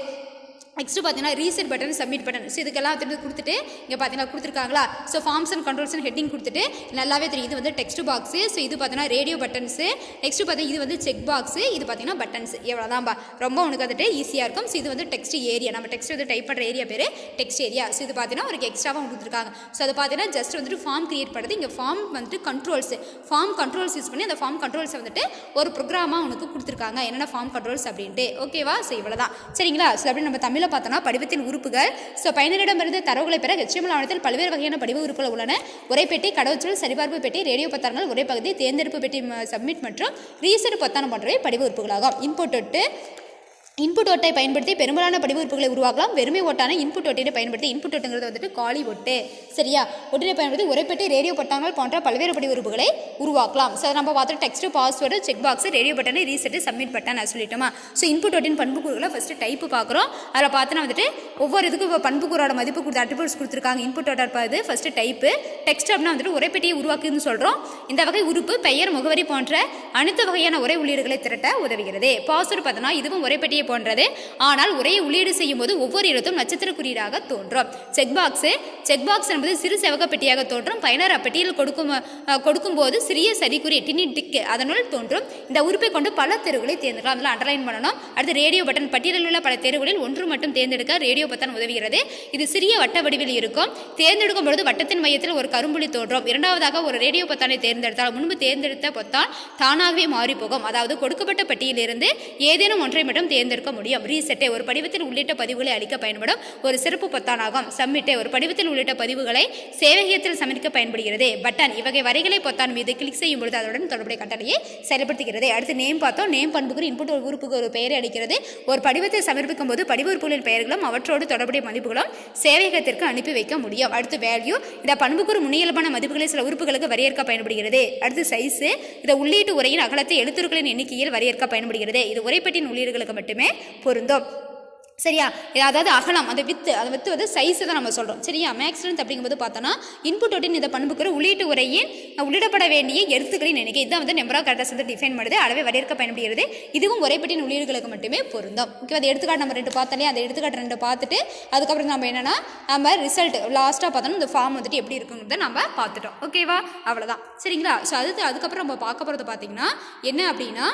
next பார்த்தீங்கன்னா reset button submit button. So இதுக்கெல்லாம் திரும்பி கொடுத்துட்டு இங்கே பார்த்தீங்கன்னா கொடுத்துருக்காங்களா. ஸோ forms and controls and heading கொடுத்துட்டு நல்லாவே தெரியும். இது வந்து டெக்ஸ்ட் பாக்ஸு. ஸோ இது பார்த்தீங்கன்னா ரேடியோ பட்டன்ஸு. நெக்ஸ்ட்டு பார்த்தீங்கன்னா இது வந்து செக் பாக்ஸு. இது பார்த்தீங்கன்னா பட்டன்ஸ். எவ்வளோதான்பா ரொம்ப உனக்கு வந்துட்டு ஈஸியாக இருக்கும். ஸோ இது வந்து டெக்ஸ்ட் ஏரியா. நம்ம டெக்ஸ்ட் வந்து டைப் பண்ணுற ஏரியா பேர் டெக்ஸ்ட் ஏரியா. ஸோ இது பார்த்தீங்கன்னா ஒரு எக்ஸ்ட்ராவாக கொடுத்துருக்காங்க. ஸோ அதை பார்த்தீங்கன்னா ஜஸ்ட் வந்துட்டு ஃபார்ம் கிரியேட் பண்ணுறது. இங்கே ஃபார்ம் வந்துட்டு கண்ட்ரோல்ஸ் ஃபார்ம் கண்ட்ரோல்ஸ் யூஸ் பண்ணி அந்த ஃபார்ம் கண்ட்ரோல்ஸை வந்துட்டு ஒரு ப்ரோக்ராமாக உனக்கு கொடுத்துருக்காங்க. என்னென்ன ஃபார்ம் கண்ட்ரோல்ஸ் அப்படின்ட்டு. ஓகேவா. ஸோ இவ்வளோ தான் சரிங்களா. ஸோ அப்படி நம்ம தமிழை முதல்ல பார்த்தோன்னா படிவத்தின் உறுப்புகள். ஸோ பயனரிடமிருந்து தரவுகளை பெற HTML ஆவணத்தில் பல்வேறு வகையான படிவ உறுப்புகள் உள்ளன. உரைப்பெட்டி, கடவுச்சொல், சரிபார்ப்பு பெட்டி, ரேடியோ பொத்தான்கள், உரைப்பகுதி, தேர்ந்தெடுப்பு பெட்டி, சப்மிட் மற்றும் ரீசெட் பொத்தான போன்றவை படிவ உறுப்புகளாகும். இன்புட் ஒட்டை பயன்படுத்தி பெரும்பாலான படிவ உறுப்புகளை உருவாக்கலாம். வெறுமை ஒட்டான இன்புட் ஒட்டினை பயன்படுத்தி, இன்புட் ஒட்டுங்கிறது வந்துட்டு காலி ஒட்டு, சரியா, ஒட்டினை பயன்படுத்தி உரைப்பெட்டி, ரேடியோ பொத்தான்கள் போன்ற பல்வேறு படிவ உறுப்புகளை உருவாக்கலாம். ஸோ நம்ம பார்த்துட்டு text, password, check box, radio button, reset, submit button சொல்லிட்டோமா. ஸோ இன்புட் ஒட்டின் பண்புக்கூறுகளை ஃபஸ்ட்டு டைப்பு பார்க்குறோம். அதில் பார்த்தோன்னா வந்துட்டு ஒவ்வொரு இதுக்கும் பண்புக்கூறோட மதிப்பு கொடுத்து அட்ரிபியூட்ஸ் கொடுத்துருக்காங்க. இன்புட் ஒட்டர் பார்த்து ஃபஸ்ட்டு டைப்பு. டெக்ஸ்ட் அப்படின்னா வந்துட்டு உரைப்பெட்டியை உருவாக்குன்னு சொல்கிறோம். இந்த வகை உறுப்பு பெயர், முகவரி போன்ற அனைத்து வகையான உரை உள்ளீடுகளை திரட்ட உதவுகிறது. பாஸ்வேர்டு பார்த்தோன்னா இதுவும் உரைப்பெட்டியை போன்றது, ஆனால் உரையை உள்ளீடு செய்யும் போது ஒவ்வொரு எழுத்தும் நட்சத்திர குறியீடாக தோன்றும். செக் பாக்ஸ் என்பது சிறு செவக பெட்டியாக தோன்றும். பயனர் அப்பெட்டியில் கொடுக்கும்போது சிறிய சரிக்குறி டிக் அதனுள் தோன்றும். இந்த உறுப்பை கொண்டு பல தேர்வுகளை தேர்ந்தெடுக்கலாம். அதில் அண்டர்லைன் பண்ணணும். அடுத்து ரேடியோ பட்டன். பட்டியலில் உள்ள பல தேர்வுகளில் ஒன்று மட்டும் தேர்ந்தெடுக்க ரேடியோ பட்டன் உதவுகிறது. இது சிறிய வட்ட வடிவில் இருக்கும். தேர்ந்தெடுக்கும் பொழுது வட்டத்தின் மையத்தில் ஒரு கரும்புள்ளி தோன்றும். இரண்டாவதாக ஒரு ரேடியோ பொத்தானை தேர்ந்தெடுத்தால் முன்பு தேர்ந்தெடுத்த பொத்தான் தானாகவே மாறிப்போகும். அதாவது கொடுக்கப்பட்ட பட்டியலிருந்து ஏதேனும் ஒன்றை மட்டும் தேர்ந்தெடுக்க முடியும். ரீசெட்டை ஒரு படிவத்தில் உள்ளிட்ட பதிவுகளை அளிக்க பயன்படும் ஒரு சிறப்பு பொத்தானாகும். சப்மிட்டை ஒரு படிவத்தில் உள்ளிட்ட பதிவுகளை சேவையகத்தில் சமர்ப்பிக்க பயன்படுகிறது. பட்டன் இவ்வகை வரைகளை பொத்தான் மீது கிளிக் செய்யும் பொழுது அதனுடன் தொடர்புடைய கட்டளையை செயல்படுத்துகிறது. அடுத்து நேம் பார்த்தோம். நேம் பண்புக்கு இன்புட் ஒரு உறுப்புக்கு ஒரு பெயரை அளிக்கிறது. ஒரு படிவத்தை சமர்ப்பிக்கும் போது படிவ உறுப்புகளின் பெயர்களும் அவற்றோடு தொடர்புடைய மதிப்புகளும் சேவையகத்திற்கு அனுப்பி வைக்க முடியும். அடுத்து வேல்யூ. இந்த பண்புக்கூறு முன்னியல்பான மதிப்புகளை சில உறுப்புகளுக்கு வரையறுக்க பயன்படுகிறது. அடுத்து சைஸ். இந்த உள்ளீட்டு உரையின் அகலத்தை எழுத்துருக்களின் எண்ணிக்கையில் வரையறுக்க பயன்படுகிறது. இது உரைப்பெட்டியின் உள்ளீடுகளுக்கு மட்டுமே பொருந்தும், சரியா. அதாவது அகலம், அந்த வித்து வந்து சைஸை தான் நம்ம சொல்கிறோம், சரியா. மேக்ஸ் ஸ்ட்ரென்த் அப்படிங்கும்போது பார்த்தோன்னா இன்புட் ஒட்டின் இந்த பண்புக்குற உள்ளீட்டு உரையின் உள்ளிடப்பட வேண்டிய எழுத்துக்களின் எண்ணிக்கை இதான் வந்து நம்பர் ஆஃப் கேரக்டர்ஸ் வந்து டிஃபைன் பண்ணுது. அளவை வரையறுக்க பயன்படுகிறது. இதுவும் உரைப்பெட்டின் உள்ளீடுகளுக்கு மட்டுமே பொருந்தும். ஓகே, அது எடுத்துக்காட்டு நம்ம 2 பார்த்தாலே அந்த எடுத்துக்காட்டு 2 பார்த்துட்டு அதுக்கப்புறம் நம்ம என்னென்னா நம்ம ரிசல்ட் லாஸ்ட்டாக பார்த்தோன்னா இந்த ஃபார்ம் வந்துட்டு எப்படி இருக்குங்கிறத நம்ம பார்த்துட்டோம். ஓகேவா, அவ்வளோதான், சரிங்களா. ஸோ அதுக்கப்புறம் நம்ம பார்க்க போகிறது பார்த்தீங்கன்னா என்ன அப்படின்னா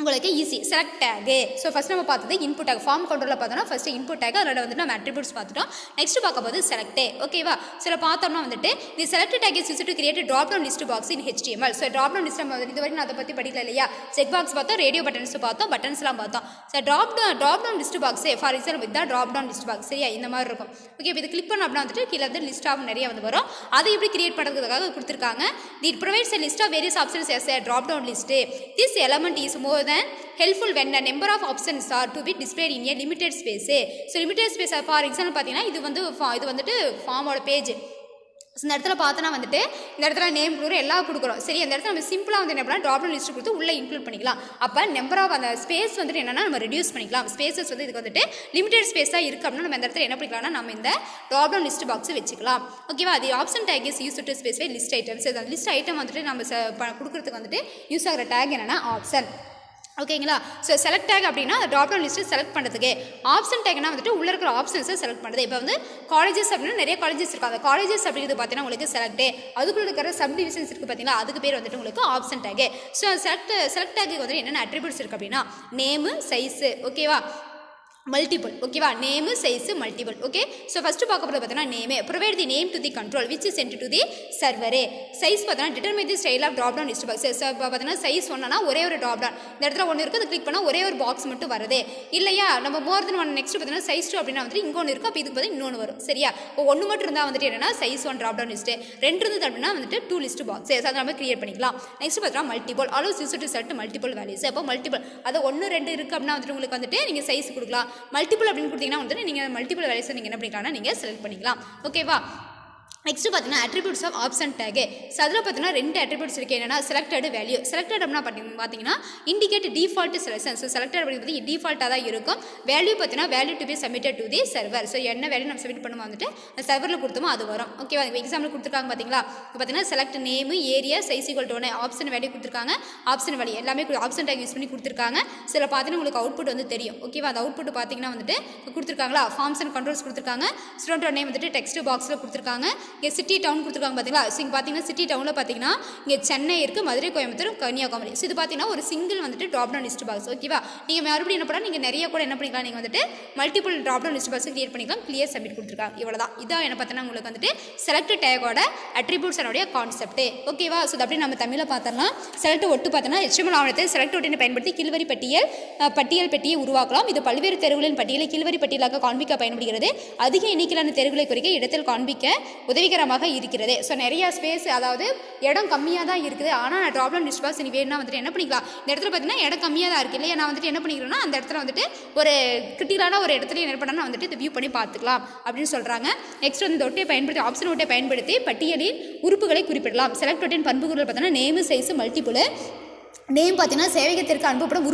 உங்களுக்கு easy select tag. So first நம்ம பார்த்தது இன்புட் டேக். ஃபார்ம் கண்ட்ரோலில் பார்த்தோம்னா ஃபஸ்ட்டு இன்புட் டேக், அதோட வந்துட்டு நம்ம அட்ரிபியூட்ஸ் பார்த்துட்டோம். நெக்ஸ்ட் பார்க்க போது செலக்ட், ஓகேவா. சில பார்த்தோம்னா வந்துட்டு the select tag is used to create drop down list box in HTML. So drop down list நம்ம இது வரைக்கும் அதை பற்றி படிக்கல இல்லையா. செக் பாக்ஸ் பார்த்தோம், ரேடியோ பட்டன்ஸ் பார்த்தோம், பட்டன்ஸ்லாம் பார்த்தோம். So drop down list box for example இதுதான் ட்ராப் டவுன் லிஸ்ட் பாக்ஸ், சரியா, இந்த மாதிரி இருக்கும். ஓகே, இப்போ இது கிளிக் பண்ணோம் அப்படின்னா வந்துட்டு கீழே வந்து லிஸ்ட் ஆஃப் நிறைய வந்து வரும். அதை எப்படி கிரியேட் பண்ணுறதுக்காக கொடுத்துருக்காங்க. It provides a list of various options as a drop down list. This element is more than helpful when the number of options are to be displayed in a limited space. So limited space for example பார்த்தீங்கன்னா இது வந்துட்டு ஃபார்மோட page. இந்த இடத்துல பார்த்தோன்னா வந்துட்டு இந்த இடத்துல name கொடுக்குறோம், எல்லாம் கொடுக்குறோம், சரி. அந்த இடத்துல நம்ம சிம்பிளாக வந்து என்ன பண்ணலாம், ட்ராப் டவுன் லிஸ்ட் கொடுத்து உள்ளே இன்க்ளூட் பண்ணிக்கலாம். அப்போ நம்பர் ஆஃப் அந்த ஸ்பேஸ் வந்துட்டு என்னென்னா நம்ம ரெடியூஸ் பண்ணிக்கலாம். ஸ்பேசஸ் வந்து இதுக்கு வந்துட்டு லிமிடெட் ஸ்பேஸாக இருக்குது அப்படின்னா நம்ம இந்த இடத்துல என்ன பண்ணிக்கலாம்னா நம்ம இந்த ட்ராப் டவுன் லிஸ்ட் பாக்ஸ் வச்சுக்கலாம். ஓகேவா. அது option take is use to space list items. அந்த லிஸ்ட் ஐட்டம் வந்துட்டு நம்ம கொடுக்குறதுக்கு வந்துட்டு யூஸ் ஆகிற டேக் என்னென்னா ஆப்ஷன். ஓகேங்களா. ஸோ செலக்ட் டேக் அப்படின்னா ட்ராப் டவுன் லிஸ்ட்டு செலக்ட் பண்ணுறதுக்கு. ஆப்ஷன் டேக்னா வந்துட்டு உள்ளே இருக்கிற ஆப்ஷன்ஸை செலக்ட் பண்ணுறது. இப்போ வந்து காலேஜஸ் அப்படின்னா நிறைய காலேஜஸ் இருக்கும். அந்த காலேஜஸ் அப்படிங்கிறது பார்த்தீங்கன்னா உங்களுக்கு செலக்ட், அதுக்குள்ள இருக்கிற சப் டிவிஷன்ஸ் இருக்குது பார்த்தீங்களா, அதுக்கு பேர் வந்துட்டு உங்களுக்கு option tag. So select tag வந்து என்னென்ன அட்ரிபியூட்ஸ் இருக்குது அப்படின்னா நேமு, சைஸு, ஓகேவா, மல்டிபிள், ஓகேவா, name, size, multiple. Okay, so first பார்க்க போகிறது பார்த்தீங்கன்னா name. Provide the name to the control which is sent to the சர்வரே. சைஸ் பார்த்தீங்கன்னா determine the style of drop down list box. பார்த்தீங்கன்னா சைஸ் ஒன்றுனா ஒரே ஒரு ட்ராப் டவுன், இந்த இடத்துல ஒன்று இருக்குது, அது கிளிக் பண்ணால் ஒரே ஒரு பாக்ஸ் மட்டும் வருது இல்லையா. நம்ம மோர் தென் ஒன். நெக்ஸ்ட் பார்த்தீங்கன்னா சைஸ் 2 அப்படின்னா வந்துட்டு இங்கே ஒன்று இருக்கும், அப்போ இதுக்கு பார்த்தீங்கன்னா இன்னொன்று வரும், சரியா. இப்போ 1 மட்டும் இருந்தால் வந்துட்டு என்னன்னா சைஸ் 1 ட்ராப் டவுன் லிஸ்ட்டு, 2 இருந்தது அப்படின்னா வந்துட்டு 2 லிஸ்ட் பாக்ஸ், அதை நம்ம கிரியேட் பண்ணிக்கலாம். நெக்ஸ்ட் பார்த்தீங்கன்னா multiple allows use to set multiple values. அப்போ மல்டிபிள் அது 1 2 இருக்குது அப்படின்னா வந்துட்டு உங்களுக்கு வந்துட்டு நீங்கள் சைஸ் கொடுக்கலாம். மல்டிபிள் அப்படின்னு கொடுத்தீங்கன்னா வந்துட்டு நீங்கள் மல்டிபிள் வேல்யூஸை நீங்கள் என்ன பண்ணிக்கலாம்னா நீங்கள் செலக்ட் பண்ணிக்கலாம். ஓகேவா. நெக்ஸ்ட் பார்த்தீங்கன்னா attributes of option tag. So அதில் பார்த்தீங்கன்னா 2 அட்ரிபியூட்ஸ் இருக்குது. என்னென்னா செலக்டட் வேல்யூ. செலக்டட் அப்படின்னா பார்த்தீங்கன்னா indicate default selection. So selected அப்படிங்கிறது டிஃபால்ட்டாக தான் இருக்கும். வேல்யூ பார்த்தீங்கன்னா value to be submitted to the server. So என்ன வேல்யூ நம்ம சப்மிட் பண்ணுமோ வந்துட்டு சர்வரில் கொடுத்தோமோ அது வரும். ஓகேவா. எக்ஸாம்பிள் கொடுத்துருக்காங்க பார்த்தீங்களா. இப்போ பார்த்தீங்கன்னா select name, area, size equal to 1 option value கொடுத்துருக்காங்க. ஆப்ஷன் வேல்யூ எல்லாமே ஆப்ஷன் டேக் யூஸ் பண்ணி கொடுத்துருக்காங்க. சில பார்த்தீங்கன்னா உங்களுக்கு அவுட்புட் வந்து தெரியும். ஓகேவா. அந்த அவுட்புட் பார்த்தீங்கன்னா வந்துட்டு கொடுத்துருக்காங்களா, ஃபார்ம்ஸ் அண்ட் கண்ட்ரோல்ஸ் கொடுத்துருக்காங்க. ஸ்டூடெண்ட் நேம் வந்துட்டு டெக்ஸ்ட் பாக்ஸில் கொடுத்துருக்காங்க. இங்கே சிட்டி டவுன் கொடுத்துருக்காங்க பார்த்தீங்களா. ஸோ இங்கே பார்த்தீங்கன்னா சிட்டி டவுனில் பார்த்தீங்கன்னா இங்கே சென்னை இருக்குது, மதுரை, கோயம்புத்தூர், கன்னியாகுமரி. ஸோ இது பார்த்தீங்கன்னா ஒரு சிங்கிள் வந்துட்டு ட்ராப் டவுன் லிஸ்ட் பாக்ஸ். ஓகேவா. நீங்கள் மறுபடியும் என்ன பண்ணால் நீங்கள் நிறைய கூட என்ன பண்ணிக்கலாம், நீங்கள் வந்துட்டு multiple drop down list box create பண்ணிக்கலாம். கிளியர் சப்மிட் கொடுத்துருக்காங்க. இவ்வளோதான். இதான் என்ன பார்த்தீங்கன்னா உங்களுக்கு வந்துட்டு செலக்ட் டேகோட அட்ரிபியூட்ஸ் என்னுடைய கான்செப்ட். ஓகேவா. ஸோ அப்படி நம்ம தமிழில் பார்த்தோம்னா செலக்ட் ஒட்டு பார்த்தோன்னா HTML ஆவணத்தை செலக்ட் ஒட்டினை பயன்படுத்தி கில்வரி பட்டியல் பெட்டியை உருவாக்கலாம். இது பல்வேறு தேர்வுகளின் பட்டியலை கில்வரி பட்டியலாக காண்பிக்க பயன்படுகிறது. அதிக எண்ணிக்கையிலான தேர்வுகளை குறிக்க இடத்தில் காண்பிக்க உதவிகரமாக இருக்கிறது. ஸோ நிறைய ஸ்பேஸ், அதாவது இடம் கம்மியாக தான் இருக்குது. ஆனால் நான் ட்ராப் டவுன் லிஸ்ட் பாக்ஸ் நீ வேணும்னா வந்துட்டு என்ன பண்ணிக்கலாம், இந்த இடத்துல பார்த்தீங்கன்னா இடம் கம்மியாக தான் இருக்குது இல்லையா. நான் வந்துட்டு என்ன பண்ணிக்கிறேன்னா அந்த இடத்துல வந்துட்டு ஒரு கிரிட்டிக்கலான ஒரு இடத்துல என்ன பண்ணால் வந்துட்டு இதை வியூ பண்ணி பார்த்துக்கலாம் அப்படின்னு சொல்கிறாங்க. நெக்ஸ்ட் வந்து இந்த ஒட்டையை பயன்படுத்தி ஆப்ஷன் ஒட்டையை பயன்படுத்தி பட்டியலின் உறுப்புகளை குறிப்பிடலாம். செலக்ட் ஒட்டின் பண்புகள் பார்த்தோன்னா நேமு, சைஸு, மல்டிபிள். நேம் பார்த்தீங்கன்னா சேவையகத்திற்கு அனுப்பப்படும்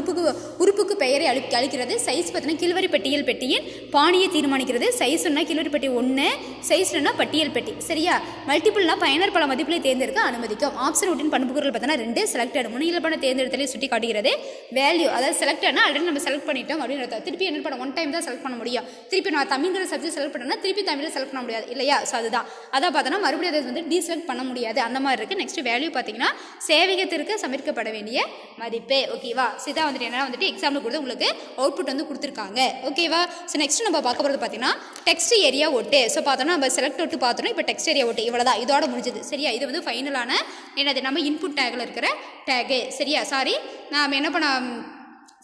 உறுப்புக்கு பெயரை அளிக்கிறது. சைஸ் பார்த்தீங்கன்னா கில்வரி பெட்டியின் பாணியை தீர்மானிக்கிறது. சைஸ்னா கில்வரி பெட்டி 1, சைஸ்னா பட்டியல் பெட்டி. சரியா. மல்டிபிள்னா பயனர் பல மதிப்புகளை தேர்ந்தெடுக்க அனுமதிக்கும். ஆப்ஷன் ஒட்டின் பண்புகள் பார்த்தீங்கன்னா 2 செலக்டட் முன்னிலைப்பான தேர்ந்தெடுத்தலை சுட்டி காட்டுகிறது. வேல்யூ அதாவது செலக்டட்னா ஆல்ரெடி நம்ம செலக்ட் பண்ணிட்டோம் அப்படின்னு திருப்பி என்ன பண்ண ஒன் டைம் தான் செலக்ட் பண்ண முடியும். திருப்பி நான் தமிழ்ங்கிற சப்ஜெக்ட் செலக்ட் பண்ணேன்னா திருப்பி தமிழில் செலக்ட் பண்ண முடியாது இல்லையா. ஸோ அதுதான் அதான் பார்த்தோன்னா மறுபடியும் அதை வந்து டீசெலக்ட் பண்ண முடியாது. அந்த மாதிரி இருக்குது. நெக்ஸ்ட் வேல்யூ பார்த்தீங்கன்னா சேவையகத்திற்கு சமர்ப்பிக்கப்பட வேண்டிய மதிப்பு. ஓகேவா. ஸோ இதான் வந்துட்டு என்ன வந்துட்டு எக்ஸாம்பிள் கொடுத்து உங்களுக்கு அவுட்புட் வந்து கொடுத்துருக்காங்க. ஓகேவா. ஸோ நெக்ஸ்ட் நம்ம பார்க்க போகிறது பார்த்தீங்கன்னா டெக்ஸ்ட் ஏரியா ஒட்டு. ஸோ பார்த்தோன்னா நம்ம செலக்ட் ஒட்டு பார்த்தோன்னா இப்போ டெக்ஸ்ட் ஏரியா ஒட்டு இவ்வளோதான். இதோட முடிஞ்சது. சரியா. இது வந்து ஃபைனலான என்னது நம்ம இன்புட் டேக்கில் இருக்கிற டேகு. சரியா. சாரி நாம் என்ன பண்ண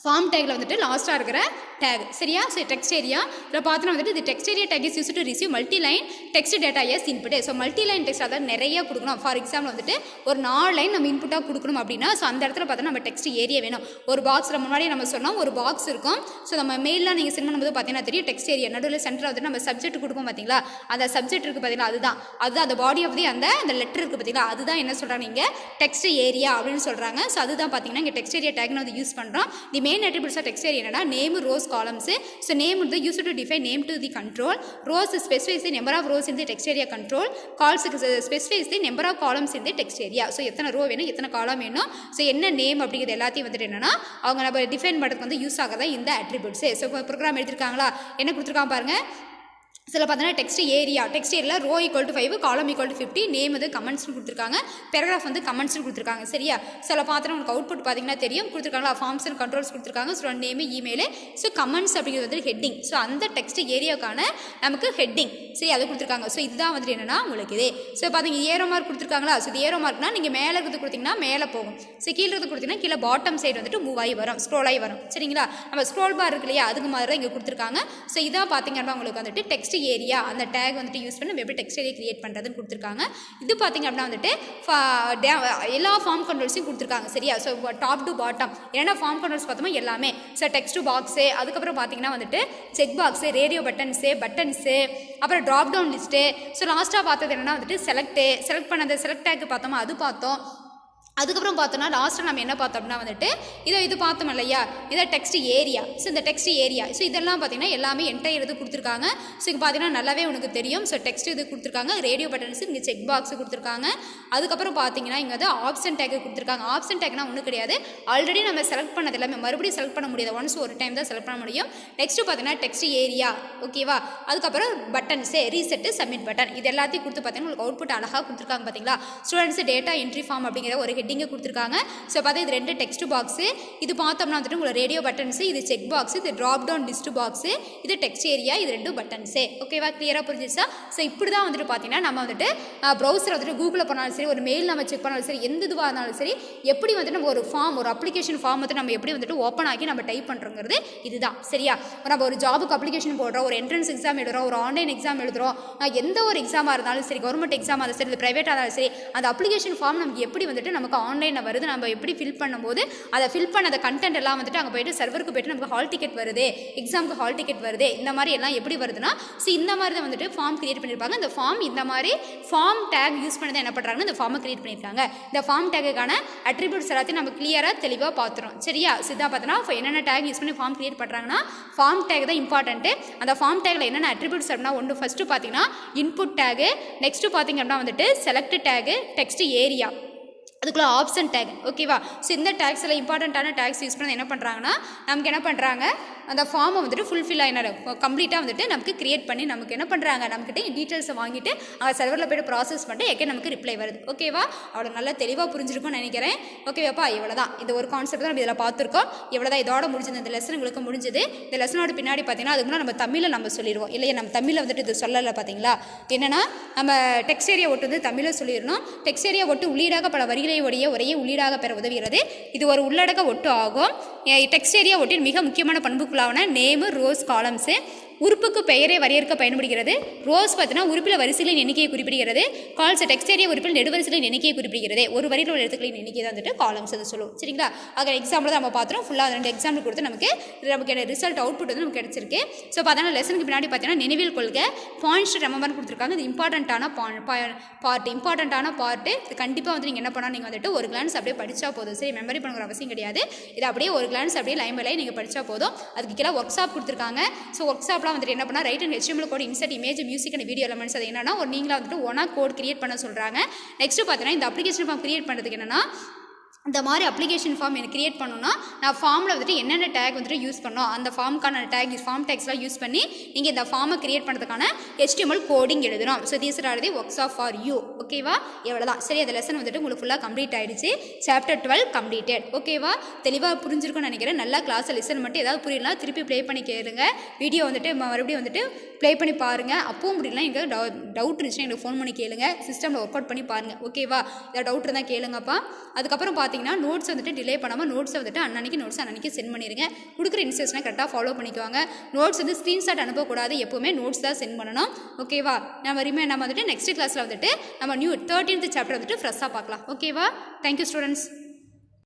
ஃபார்ம் டேக்கில் வந்துட்டு லாஸ்ட்டாக இருக்கிற டேக். சரியா. ஸோ டெக்ஸ்ட் ஏரியா இதில் பார்த்தோன்னா வந்துட்டு இது text area tag is use to receive multi line text data as input. So multi line text அதாவது நிறைய கொடுக்கணும். ஃபார் எக்ஸாம்பிள் வந்துட்டு ஒரு 4 லைன் நம்ம இன்புட்டாக கொடுக்கணும் அப்படின்னா ஸோ அந்த இடத்துல பார்த்தோன்னா நம்ம டெக்ஸ்ட் ஏரியா வேணும். ஒரு பாக்ஸில் முன்னாடியே நம்ம சொன்னோம் ஒரு பாக்ஸ் இருக்கும். ஸோ நம்ம மெயிலாக நீங்கள் சென்ட் பண்ணும்போது பார்த்தீங்கன்னா தெரியும் டெக்ஸ்ட் ஏரியா நடுவில் சென்டரில் வந்துட்டு நம்ம சப்ஜெக்ட் கொடுப்போம் பார்த்தீங்களா. அந்த சப்ஜெக்ட் இருக்குது பார்த்தீங்களா, அதுதான் அந்த பாடி ஆஃப் தி அந்த லெட்டர் இருக்குது பார்த்தீங்களா, அதுதான் என்ன சொல்கிறாங்க நீங்கள் டெக்ஸ்ட் ஏரியா அப்படின்னு சொல்கிறாங்க. ஸோ அதுதான் பார்த்தீங்கன்னா இங்கே டெக்ஸ்ட் ஏரியா டேக்னு வந்து யூஸ் பண்ணுறோம். The main attributes of text area என்னன்னா name, rows, columns. So name is used to define name to the control. Rows specifies the number of rows in the text area control. Calls specifies the number of columns in the text area. So எத்தனை row வேணும் எத்தனை காலம் வேணும் so என்ன name அப்படிங்கிறது எல்லாத்தையும் வந்துட்டு என்னன்னா அவங்க நம்ம டிஃபைன் பண்ணுறதுக்கு வந்து யூஸ் ஆகிறதா இந்த அட்ரிபியூட்ஸ். ஸோ இப்போ ப்ரோக்ராம் எடுத்துருக்காங்களா என்ன கொடுத்துருக்காங்க பாருங்கள். சில பார்த்தீங்கன்னா டெக்ஸ்ட் ஏரியாவில் ரோ ஈக்குவல் டு 5 காலம் ஈக்குவல் டு 50 நேம் வந்து கமெண்ட்ஸ்னு கொடுத்துருக்காங்க. பேராகிராஃப் வந்து கமெண்ட்ஸ்னு கொடுத்துருக்காங்க. சரியா. சில பார்த்தோன்னா உங்களுக்கு அவுட்புட் பார்த்தீங்கன்னா தெரியும் கொடுத்துருக்காங்களா ஃபார்ம்ஸ் அண்ட் கண்ட்ரோல்ஸ் கொடுத்துருக்காங்க. Student name, email. So comments அப்படிங்கிறது வந்து ஹெட்டிங். ஸோ அந்த டெக்ஸ்ட் ஏரியாவுக்கான நமக்கு ஹெட்டிங் சரி அது கொடுத்துருக்காங்க. ஸோ இதுதான் வந்துட்டு என்னன்னா உங்களுக்கு இது. ஸோ பார்த்தீங்க ஏரோ மார்க் கொடுத்துருக்காங்களா. ஸோ இது ஏரோ மார்க்னா நீங்கள் மேலே இருந்து கொடுத்தீங்கன்னா மேலே போகும். ஸோ கீழே இருந்து கொடுத்தீங்கன்னா கீழே பாட்டம் சைடு வந்துட்டு மூவ் ஆகி வரும், ஸ்க்ரோல் ஆகி வரும். சரிங்களா. நம்ம ஸ்க்ரோல் பார் இருக்கு இல்லையா அதுக்கு மாதிரி தான் இங்கே கொடுத்துருக்காங்க. ஸோ இதான் பார்த்தீங்கன்னா உங்களுக்கு வந்துட்டு டெக்ஸ்ட் ஏரியா அந்த டேக் வந்துட்டு யூஸ் பண்ணி நம்ம எப்படி டெக்ஸ்ட் ஏரியா கிரியேட் பண்ணுறதுன்னு கொடுத்துருக்காங்க. இது பார்த்தீங்க அப்படின்னா வந்துட்டு எல்லா ஃபார்ம் கண்ட்ரோல்ஸையும் கொடுத்துருக்காங்க. சரியா. ஸோ டாப் டு பாட்டம் ஏன்னா ஃபார்ம் கண்ட்ரோல்ஸ் பார்த்தோமா எல்லாமே. ஸோ டெக்ஸ்ட் பாக்ஸு அதுக்கப்புறம் பார்த்தீங்கன்னா வந்துட்டு செக் பாக்ஸு, ரேடியோ பட்டன்ஸு அப்புறம் ட்ராப் டவுன் லிஸ்ட்டு. ஸோ லாஸ்ட்டாக பார்த்தது என்னென்னா வந்துட்டு செலக்ட் பண்ண அந்த செலக்ட் டேக்கு பார்த்தோமா அது பார்த்தோம். அதுக்கப்புறம் பார்த்தோன்னா லாஸ்ட்டில் நம்ம என்ன பார்த்தோம் அப்படின்னா வந்துட்டு இது பார்த்தோம் இல்லையா இதை டெக்ஸ்ட் ஏரியா. ஸோ இந்த டெக்ஸ்ட் ஏரியா ஸோ இதெல்லாம் பார்த்தீங்கன்னா எல்லாமே என்டையர் இது கொடுத்துருக்காங்க. ஸோ இங்கே பார்த்தீங்கன்னா நல்லாவே உனக்கு தெரியும். ஸோ டெக்ஸ்ட் இது கொடுத்துருக்காங்க, ரேடியோ பட்டன்ஸ், இங்கே செக் பாக்ஸ் கொடுத்துருக்காங்க. அதுக்கப்புறம் பார்த்தீங்கன்னா இங்கே வந்து ஆப்ஷன் டேக் கொடுத்துருக்காங்க. ஆப்ஷன் டேக்னா ஒன்றும் கிடையாது, ஆல்ரெடி நம்ம செலக்ட் பண்ணது எல்லாமே மறுபடியும் செலக்ட் பண்ண முடியாது, ஒன்ஸ் ஒரு டைம் தான் செலக்ட் பண்ண முடியும். நெக்ஸ்ட்டு பார்த்தீங்கன்னா டெக்ஸ்ட் ஏரியா. ஓகேவா. அதுக்கப்புறம் பட்டன்ஸு, ரீசெட்டு, சப்மிட் பட்டன் இது எல்லாத்தையும் கொடுத்து பார்த்தீங்கன்னா உங்களுக்கு அவுட்புட் அழகாக கொடுத்துருக்காங்க. பார்த்தீங்களா. ஸ்டூடெண்ட்ஸ் டேட்டா என்ட்ரி ஃபார்ம் அப்படிங்கிற ஒரு ஹெட்டிங்கை கொடுத்துருக்காங்க. ஸோ பார்த்தா இது 2 டெக்ஸ்ட் பாக்ஸு. இது பார்த்தோம்னா வந்துட்டு உங்களை ரேடியோ பட்டன்ஸு, இது செக் பாக்ஸு, இது ட்ராப் டவுன் லிஸ்ட் பாக்ஸு, இது டெக்ஸ்ட் ஏரியா, இது 2 பட்டன்ஸு. ஓகேவா. கிளியராக புரிஞ்சிச்சா. ஸோ இப்படி தான் வந்துட்டு பார்த்தீங்கன்னா நம்ம வந்துட்டு ப்ரௌசர் வந்துட்டு கூகுளில் போனாலும் சரி ஒரு மெயில் நம்ம செக் பண்ணாலும் சரி எந்த இதுவாக இருந்தாலும் சரி எப்படி வந்துட்டு நம்ம ஒரு அப்ளிகேஷன் ஃபார்ம் வந்து நம்ம எப்படி வந்துட்டு ஓப்பன் ஆகி நம்ம டைப் பண்ணுறோங்கிறது இதுதான். சரியா. நம்ம ஒரு ஜாபுக்கு அப்ளிகேஷன் போடுறோம், ஒரு என்ட்ரன்ஸ் எக்ஸாம் எழுதுறோம், ஒரு ஆன்லைன் எக்ஸாம் எழுதுறோம், எந்த ஒரு எக்ஸாமாக இருந்தாலும் சரி கவர்மெண்ட் எக்ஸாமாக இருந்தாலும் சரி ப்ரைவேட்டாக இருந்தாலும் சரி அந்த அப்ளிகேஷன் ஃபார்ம் நமக்கு எப்படி வந்துட்டு நமக்கு ஆன்லைனில் வருது நம்ம எப்படி ஃபில் பண்ணும்போது அதை ஃபில் பண்ண அந்த கண்டென்ட் எல்லாம் வந்துட்டு அங்கே போய்ட்டு சர்வருக்கு போய்ட்டு நமக்கு ஹால் டிக்கெட் வருது, எக்ஸாமுக்கு ஹால் டிக்கெட் வருது, இந்த மாதிரி எல்லாம் எப்படி வருதுன்னா ஸோ இந்த மாதிரி தான் வந்துட்டு ஃபார்ம் கிரியேட் பண்ணியிருப்பாங்க. இந்த ஃபார்ம் இந்த மாதிரி ஃபார்ம் டேக் யூஸ் பண்ணி தான் என்ன பண்ணுறாங்கன்னா இந்த ஃபார்மை கிரியேட் பண்ணியிருக்காங்க. இந்த ஃபார்ம் டேக்குக்கான அட்ரிபியூட்ஸ் எல்லாத்தையும் நம்ம கிளியராக தெளிவாக பார்த்துறோம். சரியா. சிதா பார்த்தோன்னா என்னென்ன டேக் யூஸ் பண்ணி ஃபார்ம் கிரியேட் பண்ணுறாங்கன்னா ஃபார்ம் டேக் தான் இம்பார்ட்டன்ட்டு. அந்த ஃபார்ம் டேக்கில் என்னென்ன அட்ரிபியூட்ஸ் அப்படின்னா ஒன்று ஃபஸ்ட்டு பார்த்தீங்கன்னா இன்புட் டேகு, நெக்ஸ்ட்டு பார்த்தீங்க அப்படின்னா வந்துட்டு செலக்ட் டேகு, டெக்ஸ்ட் ஏரியா, அதுக்குள்ளே ஆப்ஷன் டேக் ஓகேவா. ஸோ இந்த டேக்ஸ் எல்லாம் இம்பார்ட்டண்ட்டான டேக்ஸ் யூஸ் பண்ணி என்ன பண்ணுறாங்கன்னா நமக்கு என்ன பண்ணுறாங்க அந்த ஃபார்மை வந்துட்டு ஃபுல்ஃபில் ஆகினாரு கம்ப்ளீட்டாக வந்துட்டு நமக்கு கிரியேட் பண்ணி நமக்கு என்ன பண்ணுறாங்க நம்மக்கிட்ட டீட்டெயில்ஸை வாங்கிட்டு அவங்க சர்வரில் போய்ட்டு ப்ராசஸ் பண்ணிட்டு எங்கே நமக்கு ரிப்ளை வருது ஓகேவா. அவ்வளோ நல்லா தெளிவாக புரிஞ்சிருக்கும்னு நினைக்கிறேன். ஓகேவாப்பா, இவ்வளோ தான் இந்த ஒரு கான்செப்ட் தான் நம்ம இதில் பார்த்துருக்கோம். இவ்வளோ தான் இதோட முடிஞ்சது. இந்த லெசன் உங்களுக்கு முடிஞ்சது. இந்த லெசனோட பின்னாடி பார்த்தீங்கன்னா அதுக்கு முன்னாடி நம்ம தமிழில் நம்ம சொல்லிடுவோம் இல்லையா. நம்ம தமிழில் வந்துட்டு இது சொல்லலை பார்த்தீங்களா. என்னென்னா நம்ம டெக்ஸ்ட் ஏரியா ஒட்டு வந்து தமிழில் சொல்லிடணும். டெக்ஸ்ட் ஏரியா ஒட்டு உள்ளீடாக பல வரிகளை உடைய ஒரே உள்ளீடாக பெற உதவுகிறது. இது ஒரு உள்ளடக்க ஒட்டு ஆகும். டெக்ஸ்ட் ஏரியா ஒட்டின் மிக முக்கியமான பண்புக்குள்ளான நேமு ரோஸ் காலம்ஸு உறுப்புக்கு பெயரை வரையறுக்க பயன்படுகிறது. ரோஸ் பார்த்தீங்கன்னா உறுப்பில் வரிசைகளின் எண்ணிக்கையை குறிப்பிடுகிறது. கால்ஸ் டெக்ஸ்ட் ஏரியா உறுப்பில் நெடுவரிசைகளின் எண்ணிக்கையை குறிப்பிடுகிறது. ஒரு வரியில் உள்ள எழுத்துக்களின் எண்ணிக்கை தான் வந்துட்டு காலம்ஸ் அது சொல்லுவோம் சரிங்களா. அங்கே எக்ஸாம்பிள் தான் நம்ம பார்த்துறோம். ஃபுல்லாக 2 எக்ஸாம்பிள் கொடுத்து நமக்கு ரிசல்ட் அவுட்புட் வந்து நமக்கு கிடச்சிருக்கு. ஸோ பார்த்தீங்கன்னா லெசனுக்கு பின்னாடி பார்த்தீங்கன்னா நினைவில் கொள்க பாயிண்ட்ஸ் ரெமெம்பர்னு கொடுத்துருக்காங்க. இது இம்பார்ட்டண்ட்டான பார்ட்டு. இது கண்டிப்பாக வந்து நீங்கள் என்ன பண்ணால் நீங்கள் வந்துட்டு ஒரு கிளான்ஸ் அப்படியே படித்தா போதும். சரி, மெமரி பண்ணுற அவசியம் கிடையாது. இது அப்படியே ஒரு கிளான்ஸ் அப்படியே லைன் பை லைன் நீங்கள் படித்தா போதும். அதுக்கு கீழே ஒர்க் ஷாப் கொடுத்துருக்காங்க. ஸோ ஒர்க் ஷாப்லாம் வந்துட்டு என்ன பண்ணால் write and HTML code insert image music and video elements அது என்னன்னா ஒரு நீங்களா வந்துட்டு ஒன்றா கோட் கிரியேட் பண்ண சொல்கிறாங்க. நெக்ஸ்ட்டு பார்த்தீங்கன்னா இந்த அப்ளிகேஷன் ஃபார்ம் கிரியேட் பண்ணுறதுக்கு என்னென்னா இந்த மாதிரி அப்ளிகேஷன் ஃபார்ம் எனக்கு கிரியேட் பண்ணணும்னா நான் ஃபார்மில் வந்துட்டு என்னென்ன டேக் வந்துட்டு யூஸ் பண்ணோம் அந்த ஃபார்முக்கான ஃபார்ம் டேக்ஸ்லாம் யூஸ் பண்ணி நீங்கள் இந்த ஃபார்மை கிரியேட் பண்ணுறதுக்கான HTML கோடிங் எழுதணும். So these are the works of for you ஓகேவா. எவ்வளோ தான் சரி. அந்த லெசன் வந்துட்டு உங்களுக்கு ஃபுல்லாக கம்ப்ளீட் ஆகிடுச்சு. சாப்டர் 12 கம்ப்ளீட்டட் ஓகேவா. தெளிவாக புரிஞ்சிருக்கும்னு நினைக்கிறேன். நல்லா கிளாஸை லெசன் மட்டும் ஏதாவது புரியலாம் திருப்பி ப்ளே பண்ணி கேளுங்க. வீடியோ வந்துட்டு மறுபடியும் வந்துட்டு ப்ளே பண்ணி பாருங்கள். அப்பவும் முடியலாம் எங்களுக்கு டவுட் இருந்துச்சுன்னா எனக்கு ஃபோன் பண்ணி கேளுங்க. சிஸ்டமில் ஒர்க் அவுட் பண்ணி பாருங்கள் ஓகேவா. ஏதாவது டவுட் இருந்தால் கேளுங்கப்பா. அதுக்கப்புறம் பார்த்தீங்கன்னா நோட்ஸ் வந்துட்டு டிலே பண்ணாமல் நோட்ஸை வந்துட்டு அன்னன்னைக்கு சென்ட் பண்ணிடுங்க. கொடுக்குற இன்ஸ்ட்ரக்ஷனை கரெக்டாக ஃபாலோ பண்ணிக்குவாங்க. நோட்ஸ் வந்து ஸ்க்ரீன்ஷாட் அனுப்பக்கூடாது. எப்போவுமே நோட்ஸ் தான் சென்ட் பண்ணணும் ஓகேவா. நம்ம வந்துட்டு நெக்ஸ்ட் கிளாஸில் வந்துட்டு நம்ம 13th சாப்டர் வந்துட்டு ஃப்ரெஷ்ஷாக பார்க்கலாம் ஓகேவா. Thank you students.